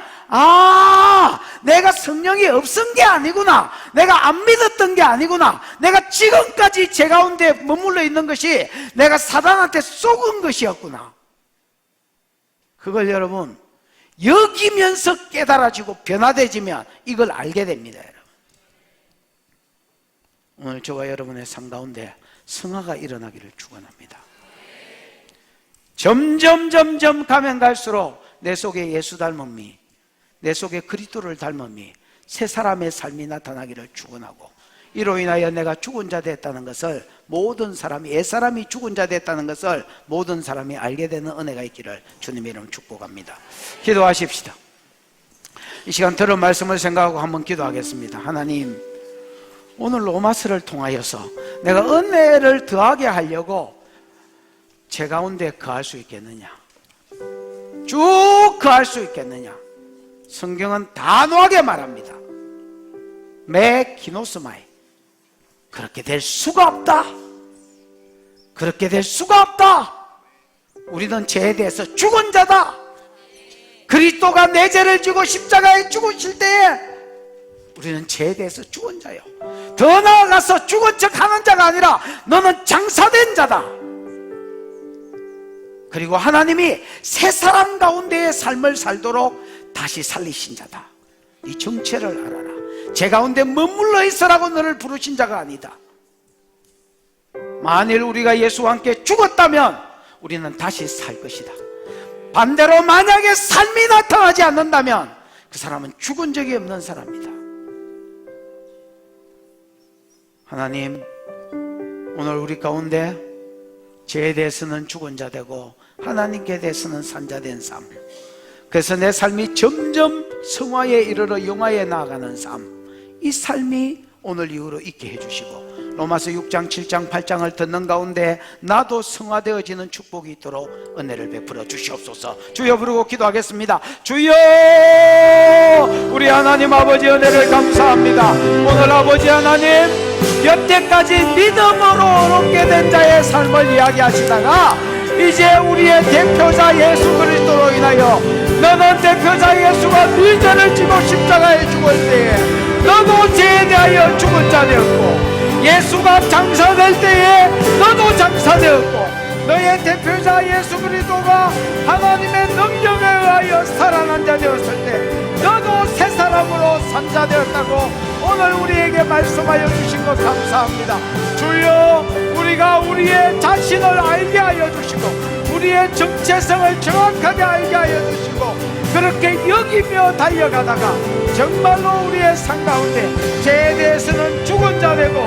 내가 성령이 없은 게 아니구나, 내가 안 믿었던 게 아니구나, 내가 지금까지 제 가운데 머물러 있는 것이 내가 사단한테 쏘은 것이었구나. 그걸 여러분 여기면서 깨달아지고 변화되지면 이걸 알게 됩니다, 여러분. 오늘 저와 여러분의 삶 가운데 성화가 일어나기를 축원합니다. 점점 가면 갈수록 내 속에 예수 닮음이, 내 속에 그리스도를 닮음이 새 사람의 삶이 나타나기를 축원하고, 이로 인하여 내가 죽은 자 됐다는 것을 모든 사람이, 옛사람이 죽은 자 됐다는 것을 모든 사람이 알게 되는 은혜가 있기를 주님의 이름 축복합니다. 기도하십시다. 이 시간 들은 말씀을 생각하고 한번 기도하겠습니다. 하나님, 오늘 로마서를 통하여서 내가 은혜를 더하게 하려고 제 가운데 거할 수 있겠느냐, 쭉 거할 수 있겠느냐. 성경은 단호하게 말합니다. 메 키노스마이, 그렇게 될 수가 없다. 그렇게 될 수가 없다. 우리는 죄에 대해서 죽은 자다. 그리스도가 내 죄를 지고 십자가에 죽으실 때에 우리는 죄에 대해서 죽은 자요. 더 나아가서 죽은 척 하는 자가 아니라 너는 장사된 자다. 그리고 하나님이 새 사람 가운데의 삶을 살도록 다시 살리신 자다. 이 정체를 알아라. 제 가운데 머물러 있으라고 너를 부르신 자가 아니다. 만일 우리가 예수와 함께 죽었다면 우리는 다시 살 것이다. 반대로 만약에 삶이 나타나지 않는다면 그 사람은 죽은 적이 없는 사람이다. 하나님, 오늘 우리 가운데 죄에 대해서는 죽은 자 되고 하나님께 대해서는 산자 된 삶, 그래서 내 삶이 점점 성화에 이르러 영화에 나아가는 삶, 이 삶이 오늘 이후로 있게 해주시고, 로마서 6장 7장 8장을 듣는 가운데 나도 성화되어지는 축복이 있도록 은혜를 베풀어 주시옵소서. 주여 부르고 기도하겠습니다. 주여, 우리 하나님 아버지 은혜를 감사합니다. 오늘 아버지 하나님, 여태까지 믿음으로 어렵게 된 자의 삶을 이야기하시다가 이제 우리의 대표자 예수 그리스도로 인하여, 너는 대표자 예수가 네 죄를 지고 십자가에 죽을 때에 너도 죄에 대하여 죽은 자 되었고, 예수가 장사될 때에 너도 장사되었고, 너의 대표자 예수 그리스도가 하나님의 능력에 의하여 살아난 자 되었을 때 너도 새 사람으로 산 자 되었다고 오늘 우리에게 말씀하여 주신 것 감사합니다. 주여, 우리가 우리의 자신을 알게 하여 주시고 우리의 정체성을 정확하게 알게 하여 주시고, 그렇게 여기며 달려가다가 정말로 우리의 삶 가운데 죄에 대해서는 죽은 자 되고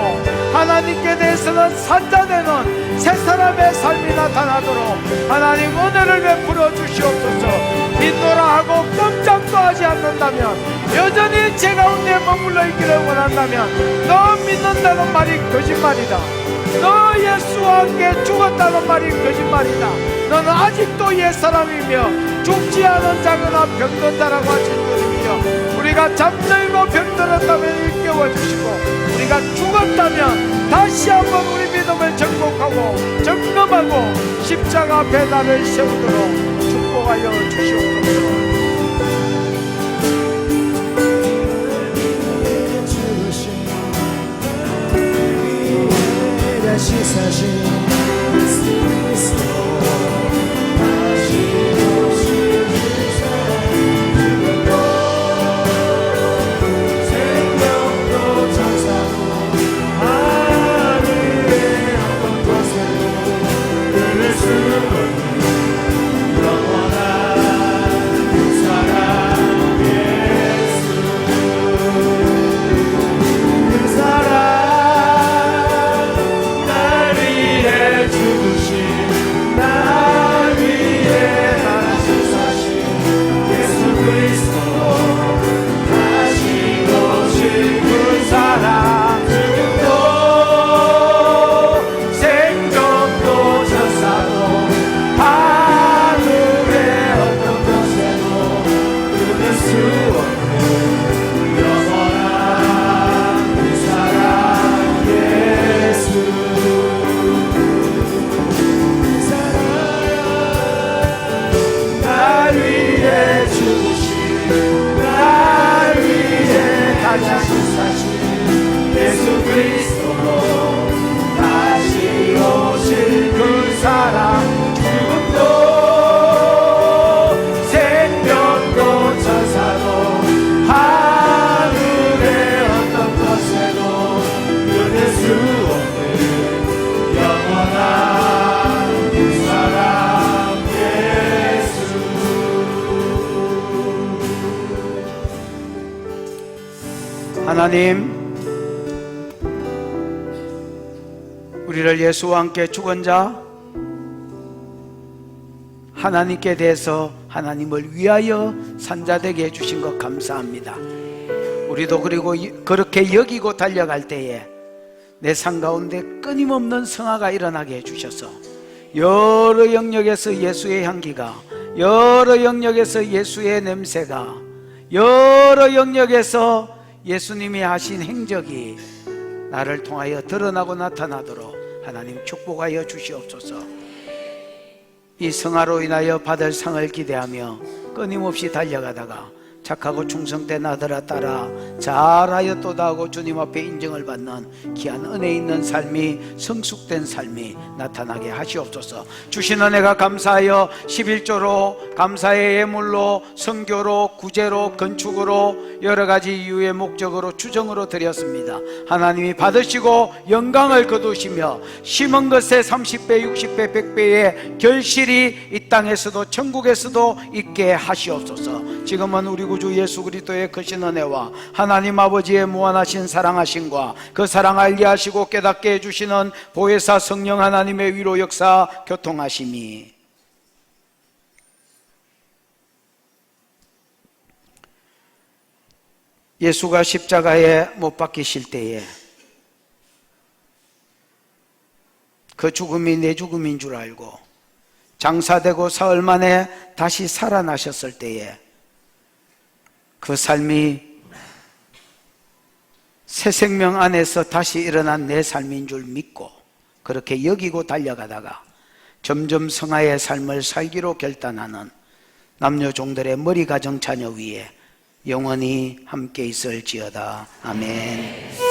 하나님께 대해서는 산 자 되는 새 사람의 삶이 나타나도록 하나님 은혜를 베풀어 주시옵소서. 믿노라 하고 꼼짝도 하지 않는다면, 여전히 죄 가운데 머물러 있기를 원한다면, 너 믿는다는 말이 거짓말이다. 너 예수와 함께 죽었다는 말이 거짓말이다. 너는 아직도 옛사람이며 죽지 않은 자거나 병든 자라고 하신 분이며, 우리가 잠들고 병들었다면 일깨워주시고, 우리가 죽었다면 다시 한번 우리 믿음을 정복하고 점검하고 십자가 앞에 나를 세우도록 축복하여 주시옵소서. 다시 사신 예수 그리스도, 다시 오신 죽음도 생명도 천사도 하늘의 어떤 곳에도 끊을 수 없는 영원한 그 사랑 예수, 그 사랑 죽으신 날 위해 다시 사신 예수 그리스도, 다시 오실 그 사랑, 죽음도 생존도 천사도 하늘의 어떤 곳에도 끊을 수 없는 영원한 그 사랑 예수. 다시 사신 예수 그리스도, 다시 오실 그 사랑, 죽음도 생명도 하나님, 우리를 예수와 함께 죽은 자 하나님께 대해서 하나님을 위하여 산자되게 해주신 것 감사합니다. 우리도 그리고 그렇게 여기고 달려갈 때에 내 삶 가운데 끊임없는 성화가 일어나게 해주셔서 여러 영역에서 예수의 향기가, 여러 영역에서 예수의 냄새가, 여러 영역에서 예수님이 하신 행적이 나를 통하여 드러나고 나타나도록 하나님 축복하여 주시옵소서. 이 성화로 인하여 받을 상을 기대하며 끊임없이 달려가다가 착하고 충성된 아들아 딸아 잘하여 또다하고 주님 앞에 인정을 받는 귀한 은혜 있는 삶이, 성숙된 삶이 나타나게 하시옵소서. 주신 은혜가 감사하여 11조로, 감사의 예물로, 선교로, 구제로, 건축으로 여러 가지 이유의 목적으로 추정으로 드렸습니다. 하나님이 받으시고 영광을 거두시며 심은 것에 30배, 60배, 100배의 결실이 이 땅에서도 천국에서도 있게 하시옵소서. 지금은 우리 구주 예수 그리스도의 크신 은혜와 하나님 아버지의 무한하신 사랑하심과 그 사랑 알게 하시고 깨닫게 해주시는 보혜사 성령 하나님의 위로 역사 교통하심이 예수가 십자가에 못 박히실 때에 그 죽음이 내 죽음인 줄 알고 장사되고 사흘 만에 다시 살아나셨을 때에 그 삶이 새 생명 안에서 다시 일어난 내 삶인 줄 믿고 그렇게 여기고 달려가다가 점점 성화의 삶을 살기로 결단하는 남녀 종들의 머리 가정 자녀 위에 영원히 함께 있을지어다. 아멘.